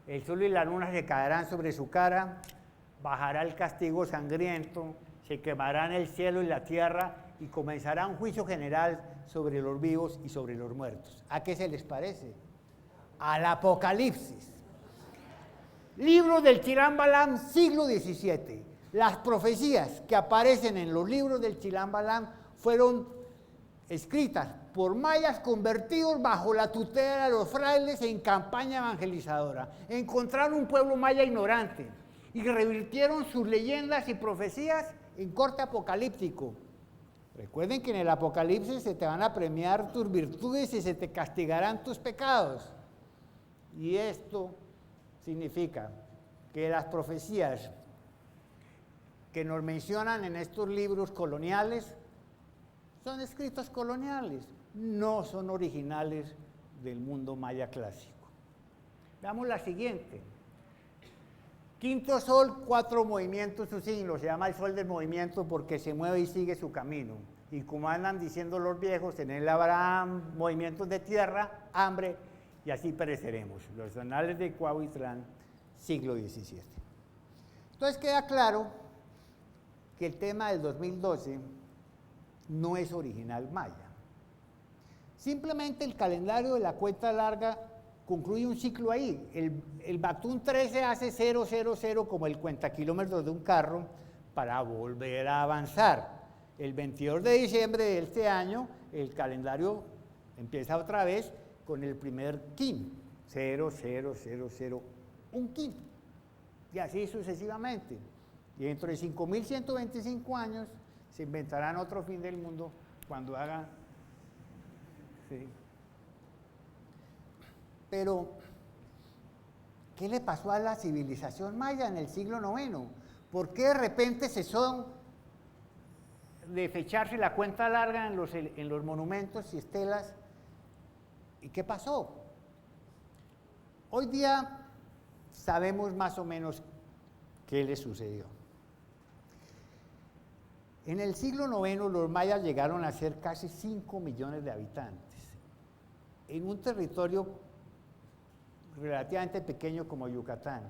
El sol y la luna se caerán sobre su cara, bajará el castigo sangriento, se quemarán el cielo y la tierra y comenzará un juicio general sobre los vivos y sobre los muertos. ¿A qué se les parece? Al Apocalipsis. Libros del Chilam Balam, siglo XVII. Las profecías que aparecen en los libros del Chilam Balam fueron escritas por mayas convertidos bajo la tutela de los frailes en campaña evangelizadora. Encontraron un pueblo maya ignorante y revirtieron sus leyendas y profecías en corte apocalíptico. Recuerden que en el Apocalipsis se te van a premiar tus virtudes y se te castigarán tus pecados. Y esto significa que las profecías que nos mencionan en estos libros coloniales son escritos coloniales, no son originales del mundo maya clásico. Veamos la siguiente. Quinto sol, 4 movimientos, su signo, se llama el sol del movimiento porque se mueve y sigue su camino. Y como andan diciendo los viejos, en él habrá movimientos de tierra, hambre, y así pereceremos. Los anales de Cuauhtitlán, siglo XVII. Entonces queda claro que el tema del 2012 no es original maya. Simplemente el calendario de la cuenta larga concluye un ciclo ahí. El Bactún 13 hace 000 como el cuentakilómetros de un carro para volver a avanzar. El 22 de diciembre de este año, el calendario empieza otra vez con el primer kin, 00001 kin, y así sucesivamente. Y dentro de 5.125 años se inventarán otro fin del mundo cuando hagan... Sí. Pero, ¿qué le pasó a la civilización maya en el siglo IX? ¿Por qué de repente cesó de fecharse la cuenta larga en los monumentos y estelas? ¿Y qué pasó? Hoy día sabemos más o menos qué le sucedió. En el siglo IX los mayas llegaron a ser casi 5 millones de habitantes, en un territorio relativamente pequeño como Yucatán,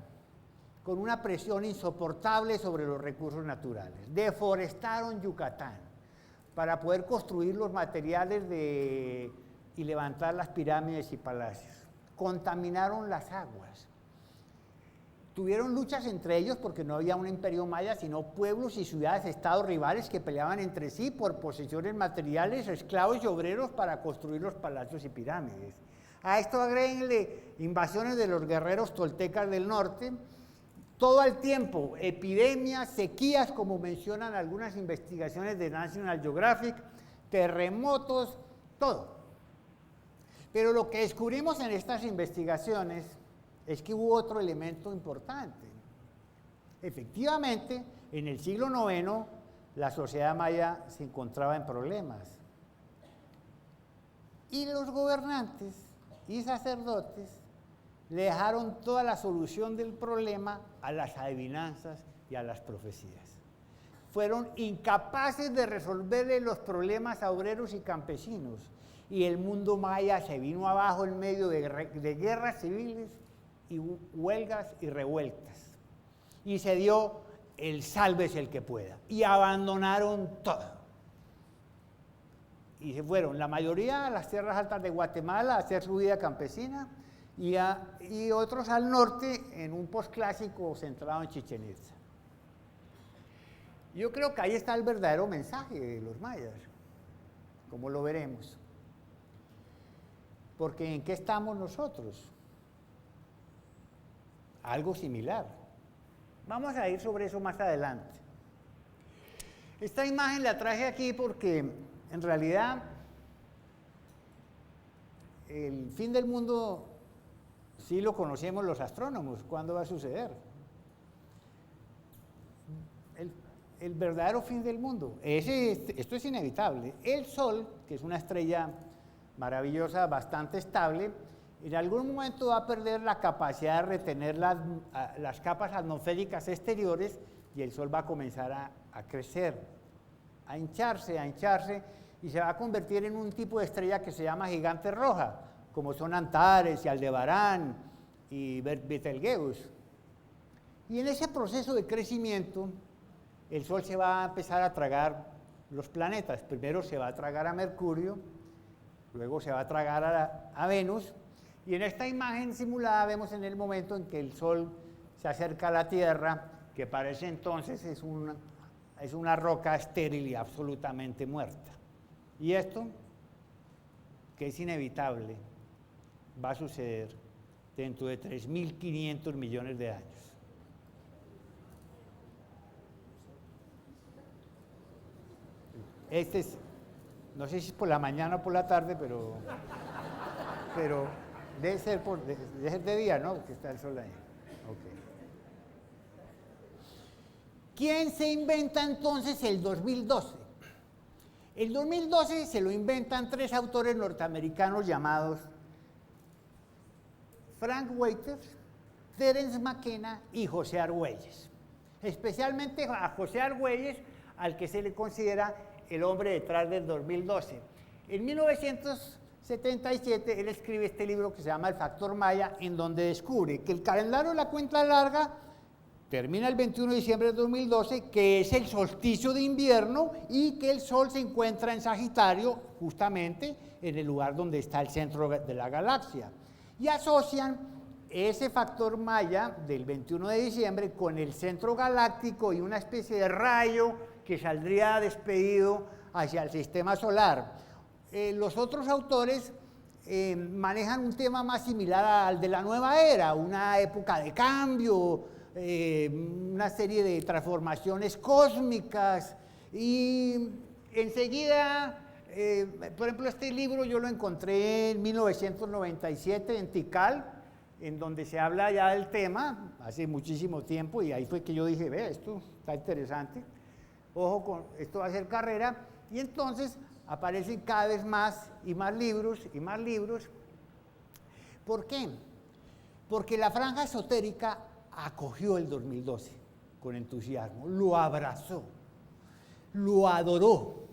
con una presión insoportable sobre los recursos naturales. Deforestaron Yucatán para poder construir los materiales y levantar las pirámides y palacios. Contaminaron las aguas. tuvieron luchas entre ellos porque no había un imperio maya, sino pueblos y ciudades-estados rivales que peleaban entre sí por posesiones materiales, esclavos y obreros para construir los palacios y pirámides. A esto agréguenle invasiones de los guerreros toltecas del norte, todo el tiempo, epidemias, sequías, como mencionan algunas investigaciones de National Geographic, terremotos, todo. Pero lo que descubrimos en estas investigaciones es que hubo otro elemento importante. Efectivamente, en el siglo IX, la sociedad maya se encontraba en problemas. Y los gobernantes y sacerdotes le dejaron toda la solución del problema a las adivinanzas y a las profecías. Fueron incapaces de resolverle los problemas a obreros y campesinos, y el mundo maya se vino abajo en medio de guerras civiles y huelgas y revueltas. Y se dio el sálvese el que pueda. Y abandonaron todo. Y se fueron, la mayoría a las tierras altas de Guatemala a hacer su vida campesina y otros al norte en un posclásico centrado en Chichén Itzá. Yo creo que ahí está el verdadero mensaje de los mayas, como lo veremos. Porque ¿en qué estamos nosotros? Algo similar. Vamos a ir sobre eso más adelante. Esta imagen la traje aquí porque en realidad el fin del mundo sí lo conocemos los astrónomos. ¿Cuándo va a suceder? El verdadero fin del mundo. Esto es inevitable. El Sol, que es una estrella maravillosa, bastante estable, en algún momento va a perder la capacidad de retener las capas atmosféricas exteriores y el Sol va a comenzar a crecer, a hincharse, y se va a convertir en un tipo de estrella que se llama gigante roja, como son Antares y Aldebarán y Betelgeuse. Y en ese proceso de crecimiento, el Sol se va a empezar a tragar los planetas. Primero se va a tragar a Mercurio, luego se va a tragar a Venus, y en esta imagen simulada vemos en el momento en que el Sol se acerca a la Tierra, que para ese entonces es una roca estéril y absolutamente muerta. Y esto, que es inevitable, va a suceder dentro de 3.500 millones de años. Este es, no sé si es por la mañana o por la tarde, pero debe ser de día, ¿no? Porque está el sol ahí. Okay. ¿Quién se inventa entonces el 2012? El 2012 se lo inventan tres autores norteamericanos llamados Frank Waiters, Terence McKenna y José Argüelles. Especialmente a José Argüelles, al que se le considera el hombre detrás del 2012. En 1977 él escribe este libro que se llama El Factor Maya, en donde descubre que el calendario de la cuenta larga termina el 21 de diciembre de 2012, que es el solsticio de invierno y que el Sol se encuentra en Sagitario, justamente en el lugar donde está el centro de la galaxia. Y asocian ese factor Maya del 21 de diciembre con el centro galáctico y una especie de rayo que saldría despedido hacia el sistema solar. Los otros autores manejan un tema más similar al de la nueva era, una época de cambio, una serie de transformaciones cósmicas, y enseguida, por ejemplo, este libro yo lo encontré en 1997 en Tikal, en donde se habla ya del tema, hace muchísimo tiempo, y ahí fue que yo dije, ve, esto está interesante, ojo, esto va a ser carrera, y entonces aparecen cada vez más y más libros y más libros. ¿Por qué? Porque la franja esotérica acogió el 2012 con entusiasmo, lo abrazó, lo adoró.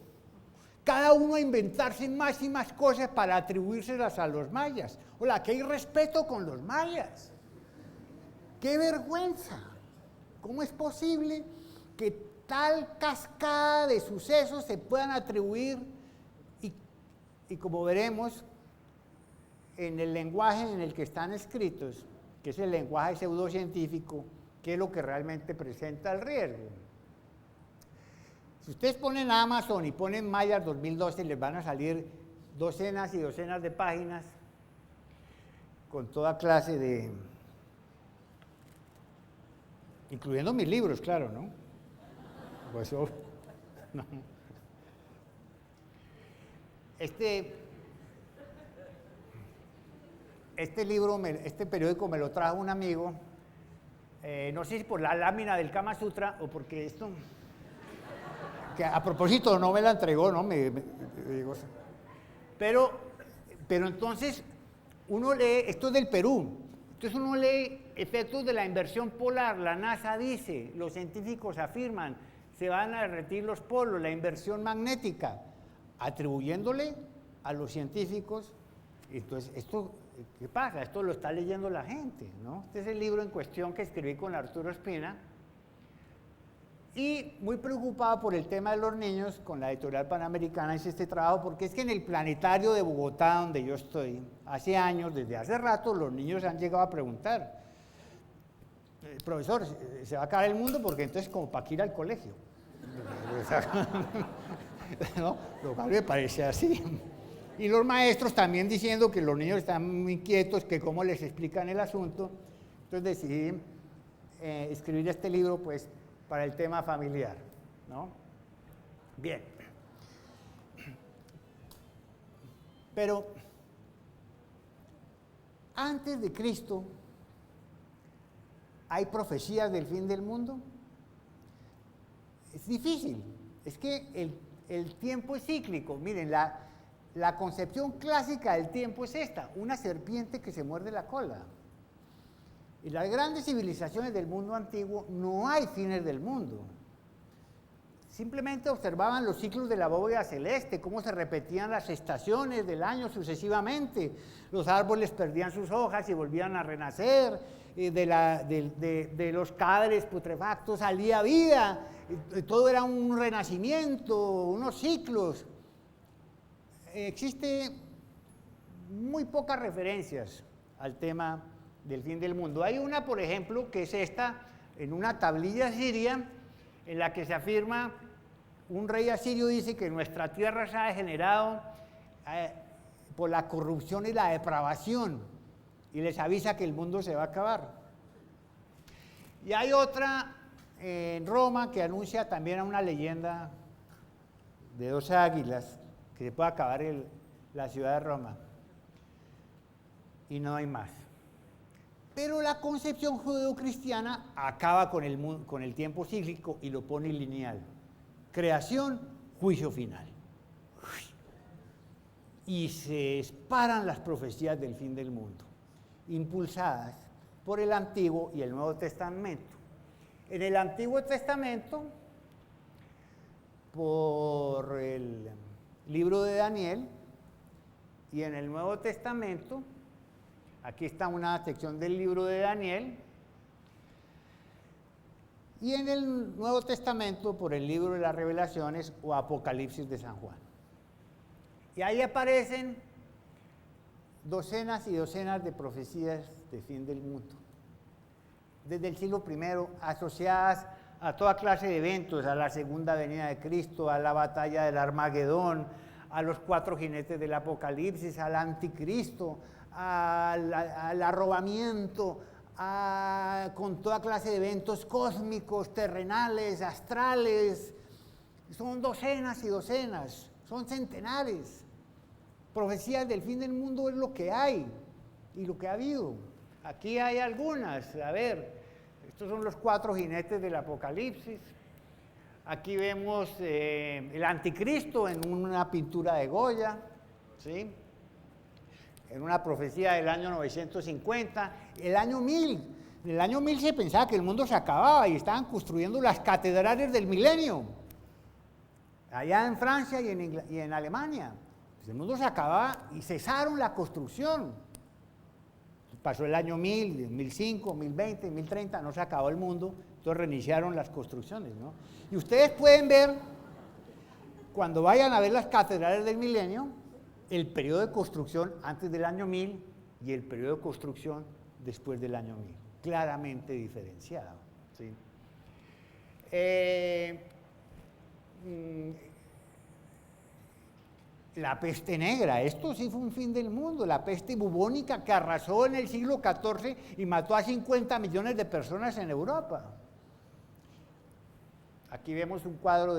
Cada uno a inventarse más y más cosas para atribuírselas a los mayas. Hola, qué irrespeto con los mayas. ¡Qué vergüenza! ¿Cómo es posible que tal cascada de sucesos se puedan atribuir? Y como veremos en el lenguaje en el que están escritos, que es el lenguaje pseudocientífico, que es lo que realmente presenta el riesgo. Si ustedes ponen Amazon y ponen Mayas 2012, les van a salir docenas y docenas de páginas con toda clase de, incluyendo mis libros, claro, ¿no? Pues eso, no. Este libro, este periódico me lo trajo un amigo, no sé si por la lámina del Kama Sutra o porque esto, que a propósito no me la entregó, ¿no? Pero entonces uno lee, esto es del Perú, entonces uno lee efectos de la inversión polar, la NASA dice, los científicos afirman, se van a derretir los polos, la inversión magnética, atribuyéndole a los científicos. Entonces, esto, ¿qué pasa? Esto lo está leyendo la gente, ¿no? Este es el libro en cuestión que escribí con Arturo Espina, y muy preocupado por el tema de los niños, con la editorial Panamericana hice este trabajo, porque es que en el planetario de Bogotá, donde yo estoy, hace años, desde hace rato, los niños han llegado a preguntar, profesor, ¿se va a acabar el mundo? Porque entonces como para qué ir al colegio. ¿No? Lo cual me parece así. Y los maestros también diciendo que los niños están muy inquietos, que cómo les explican el asunto. Entonces decidí escribir este libro, pues, para el tema familiar, ¿no? Bien. Pero antes de Cristo, ¿hay profecías del fin del mundo? Es difícil. Es que el tiempo es cíclico. Miren, la concepción clásica del tiempo es esta, una serpiente que se muerde la cola. En las grandes civilizaciones del mundo antiguo no hay fines del mundo. Simplemente observaban los ciclos de la bóveda celeste, cómo se repetían las estaciones del año sucesivamente. Los árboles perdían sus hojas y volvían a renacer, de los cadáveres putrefactos salía vida, todo era un renacimiento, unos ciclos. Existe muy pocas referencias al tema del fin del mundo. Hay una, por ejemplo, que es esta, en una tablilla siria, en la que se afirma, un rey asirio dice que nuestra tierra se ha degenerado por la corrupción y la depravación, y les avisa que el mundo se va a acabar. Y hay otra en Roma que anuncia también una leyenda de 2 águilas, que se puede acabar la ciudad de Roma, y no hay más. Pero la concepción judeocristiana acaba con el tiempo cíclico y lo pone lineal. Creación, juicio final. Y se disparan las profecías del fin del mundo, impulsadas por el Antiguo y el Nuevo Testamento. En el Antiguo Testamento, por el libro de Daniel, y en el Nuevo Testamento, aquí está una sección del libro de Daniel, y en el Nuevo Testamento por el libro de las Revelaciones o Apocalipsis de San Juan. Y ahí aparecen docenas y docenas de profecías de fin del mundo, desde el siglo I, asociadas a toda clase de eventos, a la segunda venida de Cristo, a la batalla del Armagedón, a los 4 jinetes del Apocalipsis, al anticristo, al arrobamiento, con toda clase de eventos cósmicos, terrenales, astrales. Son docenas y docenas, son centenares. Profecías del fin del mundo es lo que hay y lo que ha habido. Aquí hay algunas, a ver, estos son los 4 jinetes del Apocalipsis. Aquí vemos el anticristo en una pintura de Goya, ¿sí? En una profecía del año 950, el año 1000. En el año 1000 se pensaba que el mundo se acababa y estaban construyendo las catedrales del milenio, allá en Francia y en Alemania. Pues el mundo se acababa y cesaron la construcción. Pasó el año 1000, 1005, 1020, 1030, no se acabó el mundo, entonces reiniciaron las construcciones, ¿no? Y ustedes pueden ver, cuando vayan a ver las catedrales del milenio, el periodo de construcción antes del año 1000 y el periodo de construcción después del año 1000, claramente diferenciado. ¿Sí? La peste negra, esto sí fue un fin del mundo, la peste bubónica que arrasó en el siglo XIV y mató a 50 millones de personas en Europa. Aquí vemos un cuadro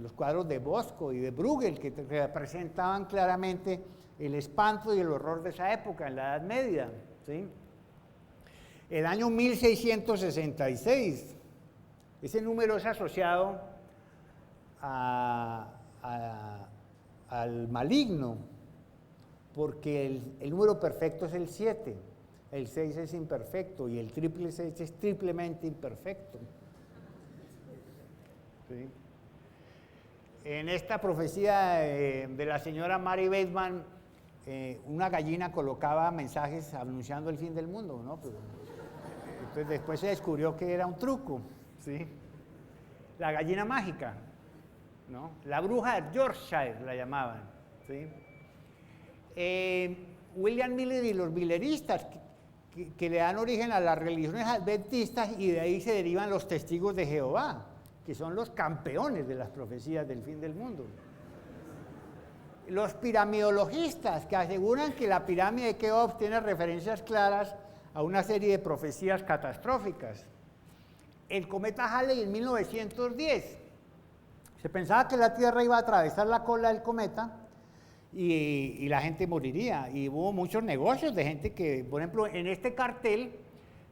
los cuadros de Bosco y de Bruegel que representaban claramente el espanto y el horror de esa época, en la Edad Media. ¿Sí? El año 1666, ese número es asociado al maligno, porque el número perfecto es el 7, el 6 es imperfecto y el triple 6 es triplemente imperfecto. ¿Sí? En esta profecía de la señora Mary Bateman, una gallina colocaba mensajes anunciando el fin del mundo, ¿no? Pero, entonces después se descubrió que era un truco, ¿sí? La gallina mágica, ¿no? La bruja de Yorkshire la llamaban, ¿sí? William Miller y los milleristas, que le dan origen a las religiones adventistas, y de ahí se derivan los testigos de Jehová, que son los campeones de las profecías del fin del mundo. Los piramidologistas, que aseguran que la pirámide de Keops tiene referencias claras a una serie de profecías catastróficas. El cometa Halley en 1910. Se pensaba que la Tierra iba a atravesar la cola del cometa y la gente moriría. Y hubo muchos negocios de gente que, por ejemplo, en este cartel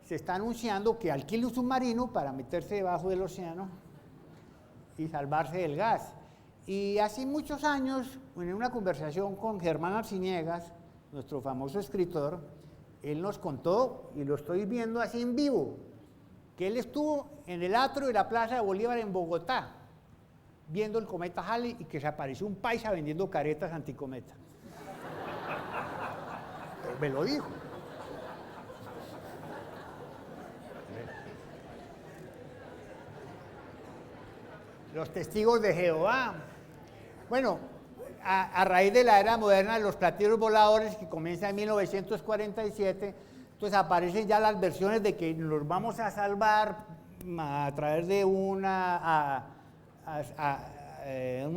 se está anunciando que alquile un submarino para meterse debajo del océano y salvarse del gas. Y hace muchos años, en una conversación con Germán Arciniegas, nuestro famoso escritor, él nos contó, y lo estoy viendo así en vivo, que él estuvo en el atrio de la Plaza de Bolívar en Bogotá, viendo el cometa Halley, y que se apareció un paisa vendiendo caretas anticometa. Me lo dijo. Los testigos de Jehová. Bueno, a raíz de la era moderna, los platillos voladores, que comienza en 1947, entonces aparecen ya las versiones de que nos vamos a salvar a través de un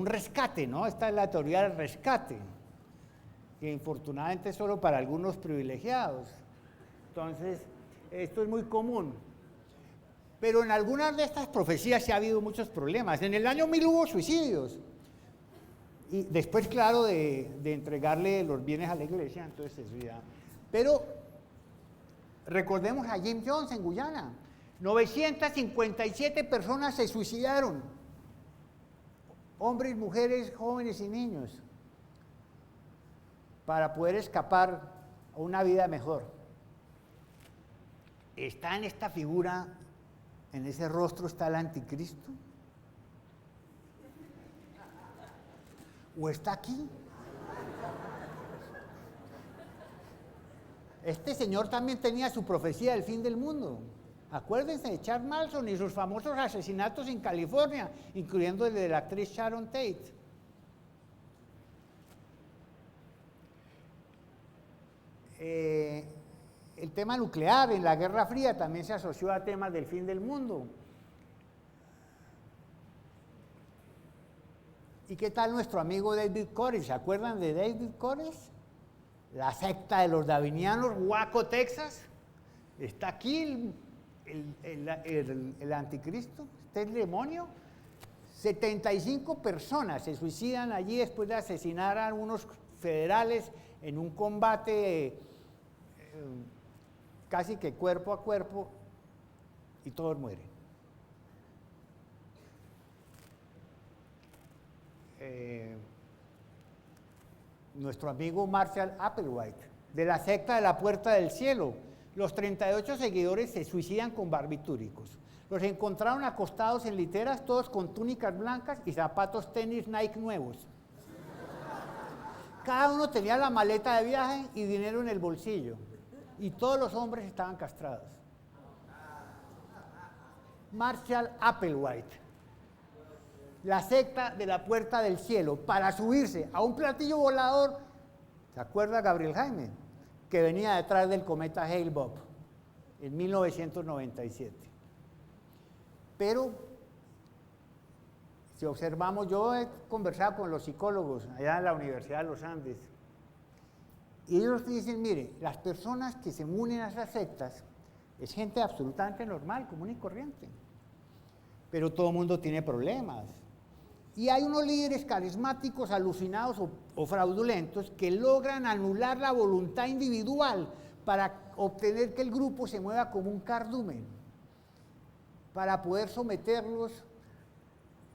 rescate, ¿no? Esta es la teoría del rescate, que infortunadamente es solo para algunos privilegiados. Entonces, esto es muy común. Pero en algunas de estas profecías sí ha habido muchos problemas. En el año 1000 hubo suicidios. Y después, claro, de entregarle los bienes a la iglesia, entonces eso ya. Pero recordemos a Jim Jones en Guyana. 957 personas se suicidaron. Hombres, mujeres, jóvenes y niños. Para poder escapar a una vida mejor. Está en esta figura, en ese rostro está el anticristo. ¿O está aquí? Este señor también tenía su profecía del fin del mundo. Acuérdense de Charles Manson y sus famosos asesinatos en California, incluyendo el de la actriz Sharon Tate. El tema nuclear en la Guerra Fría también se asoció a temas del fin del mundo. ¿Y qué tal nuestro amigo David Koresh? ¿Se acuerdan de David Koresh? La secta de los davinianos, Waco, Texas. Está aquí el anticristo, este es el demonio. 75 personas se suicidan allí después de asesinar a unos federales en un combate casi que cuerpo a cuerpo, y todos mueren. Nuestro amigo Marshall Applewhite, de la secta de la Puerta del Cielo. Los 38 seguidores se suicidan con barbitúricos. Los encontraron acostados en literas, todos con túnicas blancas y zapatos tenis Nike nuevos. Cada uno tenía la maleta de viaje y dinero en el bolsillo. Y todos los hombres estaban castrados. Marshall Applewhite. La secta de la Puerta del Cielo, para subirse a un platillo volador, ¿se acuerda Gabriel Jaime? Que venía detrás del cometa Hale-Bopp. en 1997. Pero, si observamos, yo he conversado con los psicólogos allá en la Universidad de los Andes, y ellos dicen, mire, las personas que se unen a esas sectas es gente absolutamente normal, común y corriente, pero todo el mundo tiene problemas. Y hay unos líderes carismáticos, alucinados o fraudulentos que logran anular la voluntad individual para obtener que el grupo se mueva como un cardumen, para poder someterlos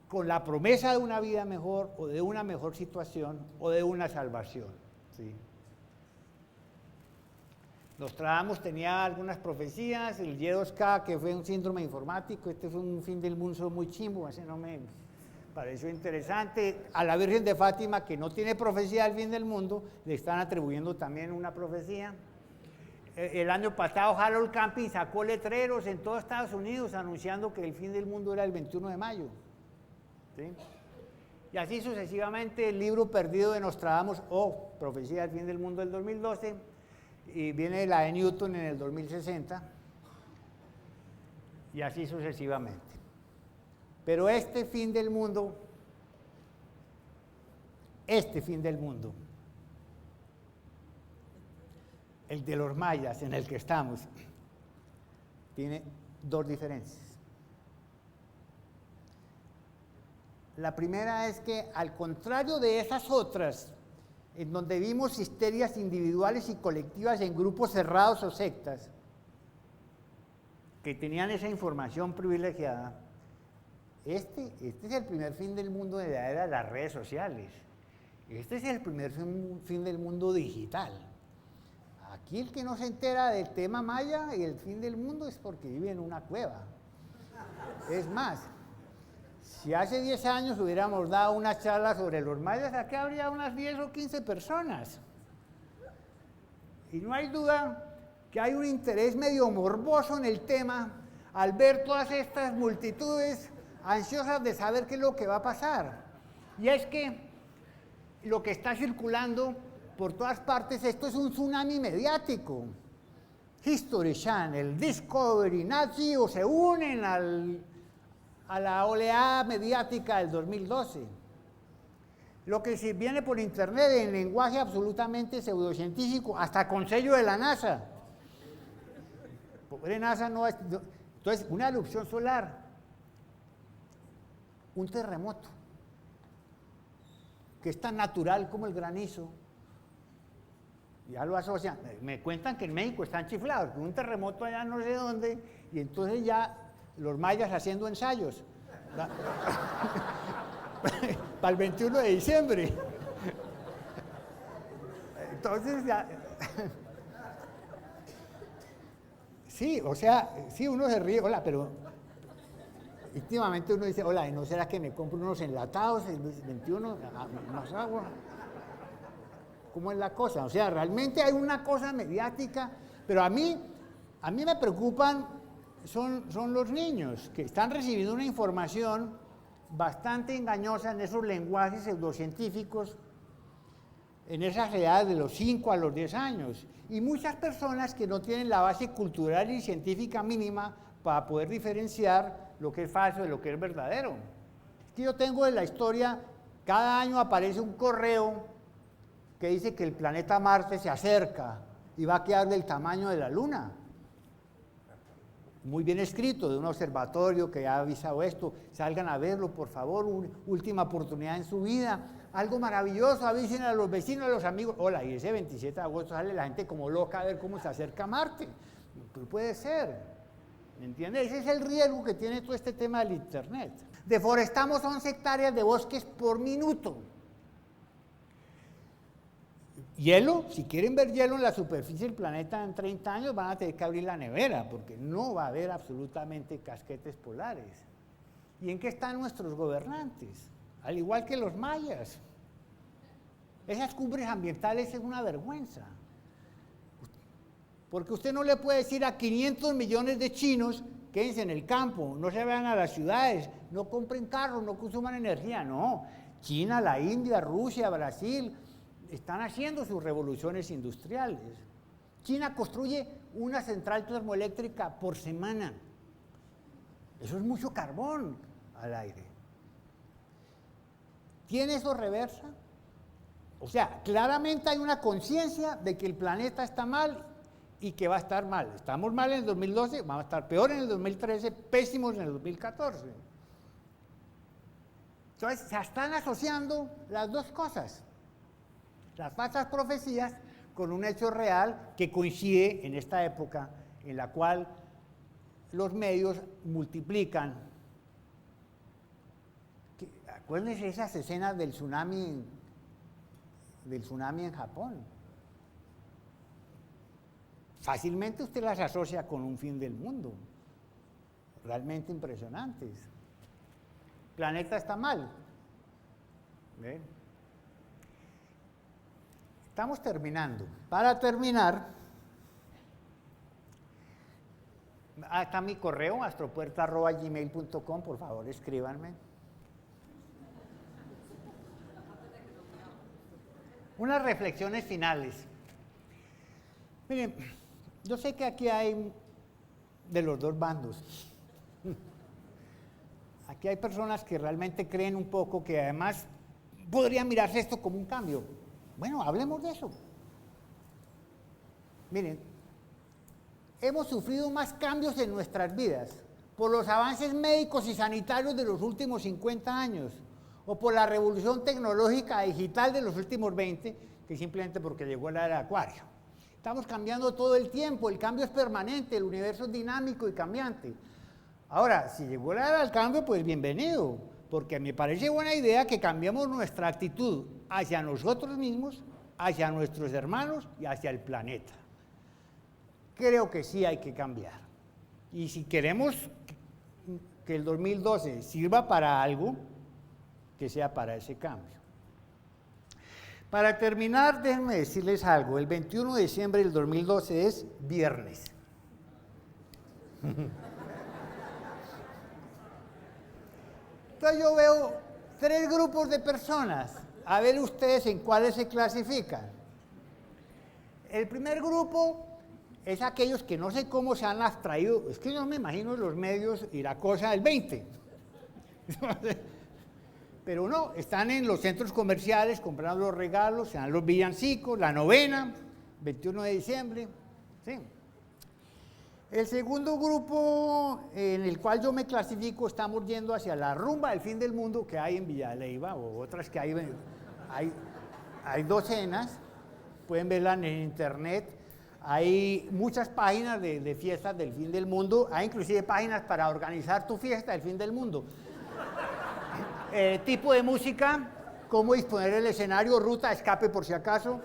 con la promesa de una vida mejor o de una mejor situación o de una salvación. ¿Sí? Nostradamus tenía algunas profecías, el Y2K, que fue un síndrome informático, este fue un fin del mundo muy chimbo, ese no me pareció interesante. A la Virgen de Fátima, que no tiene profecía del fin del mundo, le están atribuyendo también una profecía. El año pasado Harold Camping sacó letreros en todo Estados Unidos anunciando que el fin del mundo era el 21 de mayo. ¿Sí? Y así sucesivamente, el libro perdido de Nostradamus, o Profecía del fin del mundo del 2012, y viene la de Newton en el 2060, y así sucesivamente. Pero este fin del mundo, el de los mayas en el que estamos, tiene dos diferencias. La primera es que, al contrario de esas otras, en donde vimos histerias individuales y colectivas en grupos cerrados o sectas, que tenían esa información privilegiada, este es el primer fin del mundo de la era de las redes sociales. Este es el primer fin del mundo digital. Aquí el que no se entera del tema maya y el fin del mundo es porque vive en una cueva. Es más, si hace 10 años hubiéramos dado una charla sobre los mayas, aquí habría unas 10 o 15 personas. Y no hay duda que hay un interés medio morboso en el tema al ver todas estas multitudes ansiosas de saber qué es lo que va a pasar. Y es que lo que está circulando por todas partes, esto es un tsunami mediático. History Channel, Discovery, Nat Geo se unen a la oleada mediática del 2012. Lo que se viene por internet en lenguaje absolutamente pseudocientífico, hasta con sello de la NASA. Pobre NASA no es... Entonces, una erupción solar, un terremoto, que es tan natural como el granizo, ya lo asocian. Me cuentan que en México están chiflados, que un terremoto allá no sé dónde, y entonces ya los mayas haciendo ensayos para el 21 de diciembre. Entonces ya... Sí, o sea, sí, uno se ríe, hola, pero últimamente uno dice, hola, ¿no será que me compro unos enlatados el 21, más agua? ¿Cómo es la cosa? O sea, realmente hay una cosa mediática, pero a mí me preocupan son los niños, que están recibiendo una información bastante engañosa en esos lenguajes pseudocientíficos, en esas edades de los 5 a los 10 años, y muchas personas que no tienen la base cultural y científica mínima para poder diferenciar lo que es falso de lo que es verdadero. Es que yo tengo en la historia, cada año aparece un correo que dice que el planeta Marte se acerca y va a quedar del tamaño de la Luna. Muy bien escrito, de un observatorio que ha avisado esto, salgan a verlo, por favor, última oportunidad en su vida, algo maravilloso, avisen a los vecinos, a los amigos. Hola, y ese 27 de agosto sale la gente como loca a ver cómo se acerca a Marte. No puede ser, ¿me entiendes? Ese es el riesgo que tiene todo este tema del Internet. Deforestamos 11 hectáreas de bosques por minuto. Hielo, si quieren ver hielo en la superficie del planeta en 30 años, van a tener que abrir la nevera, porque no va a haber absolutamente casquetes polares. ¿Y en qué están nuestros gobernantes? Al igual que los mayas. Esas cumbres ambientales es una vergüenza. Porque usted no le puede decir a 500 millones de chinos, quédense en el campo, no se vayan a las ciudades, no compren carros, no consuman energía. No, China, la India, Rusia, Brasil... están haciendo sus revoluciones industriales. China construye una central termoeléctrica por semana. Eso es mucho carbón al aire. ¿Tiene eso reversa? O sea, claramente hay una conciencia de que el planeta está mal y que va a estar mal. Estamos mal en el 2012, vamos a estar peor en el 2013, pésimos en el 2014. Entonces, se están asociando las dos cosas. Las falsas profecías con un hecho real que coincide en esta época en la cual los medios multiplican. Acuérdense esas escenas del tsunami en Japón. Fácilmente usted las asocia con un fin del mundo. Realmente impresionantes. El planeta está mal. ¿Ven? Estamos terminando. Para terminar, está mi correo, astropuerta@gmail.com, por favor, escríbanme. Unas reflexiones finales. Miren, yo sé que aquí hay de los dos bandos. Aquí hay personas que realmente creen un poco que además podría mirarse esto como un cambio. Bueno, hablemos de eso. Miren, hemos sufrido más cambios en nuestras vidas por los avances médicos y sanitarios de los últimos 50 años o por la revolución tecnológica digital de los últimos 20, que simplemente porque llegó la era de Acuario. Estamos cambiando todo el tiempo, el cambio es permanente, el universo es dinámico y cambiante. Ahora, si llegó la era del cambio, pues bienvenido, porque me parece buena idea que cambiemos nuestra actitud hacia nosotros mismos, hacia nuestros hermanos y hacia el planeta. Creo que sí hay que cambiar. Y si queremos que el 2012 sirva para algo, que sea para ese cambio. Para terminar, déjenme decirles algo. El 21 de diciembre del 2012 es viernes. Entonces yo veo 3 grupos de personas. A ver ustedes en cuáles se clasifican. El primer grupo es aquellos que no sé cómo se han abstraído. Es que yo me imagino en los medios y la cosa del 20. Pero no, están en los centros comerciales comprando los regalos, se dan los villancicos, la novena, 21 de diciembre. ¿Sí? El segundo grupo en el cual yo me clasifico, estamos yendo hacia la rumba del fin del mundo que hay en Villa de Leyva, o otras que hay docenas, pueden verlas en internet. Hay muchas páginas de fiestas del fin del mundo, hay inclusive páginas para organizar tu fiesta del fin del mundo. Tipo de música, cómo disponer el escenario, ruta de escape por si acaso,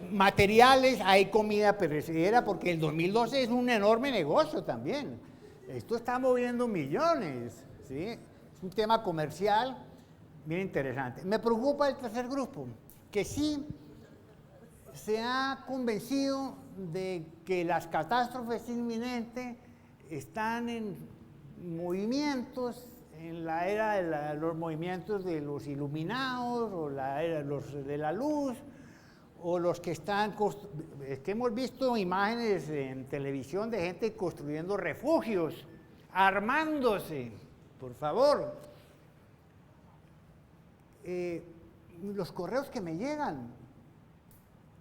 materiales, hay comida perecedera, porque el 2012 es un enorme negocio también. Esto está moviendo millones, ¿sí? Es un tema comercial bien interesante. Me preocupa el tercer grupo, que sí se ha convencido de que las catástrofes inminentes están en movimientos, en la era de los movimientos de los iluminados, o la era de la luz, o los que están, es que hemos visto imágenes en televisión de gente construyendo refugios, armándose, por favor. Los correos que me llegan,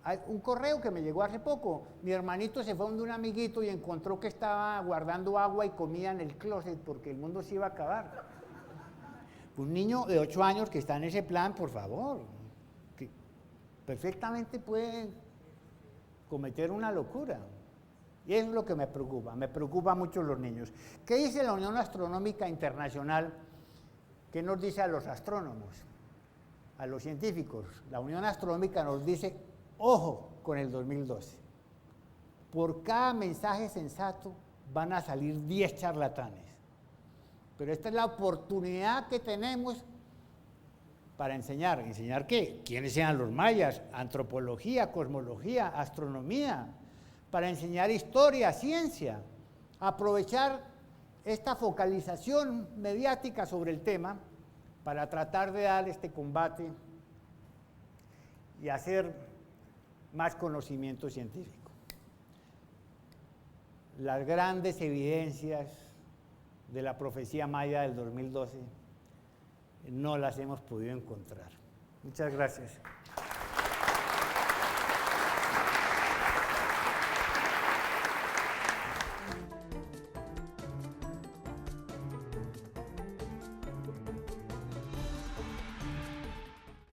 hay un correo que me llegó hace poco, mi hermanito se fue donde un amiguito y encontró que estaba guardando agua y comida en el closet porque el mundo se iba a acabar. Un niño de 8 años que está en ese plan, por favor, que perfectamente puede cometer una locura. Y eso es lo que me preocupa mucho los niños. ¿Qué dice la Unión Astronómica Internacional? ¿Qué nos dice a los astrónomos, a los científicos? La Unión Astronómica nos dice: ojo con el 2012. Por cada mensaje sensato van a salir 10 charlatanes. Pero esta es la oportunidad que tenemos para enseñar. ¿Enseñar qué? ¿Quiénes eran los mayas? Antropología, cosmología, astronomía. Para enseñar historia, ciencia. Aprovechar esta focalización mediática sobre el tema para tratar de dar este combate y hacer más conocimiento científico. Las grandes evidencias de la profecía maya del 2012 no las hemos podido encontrar. Muchas gracias.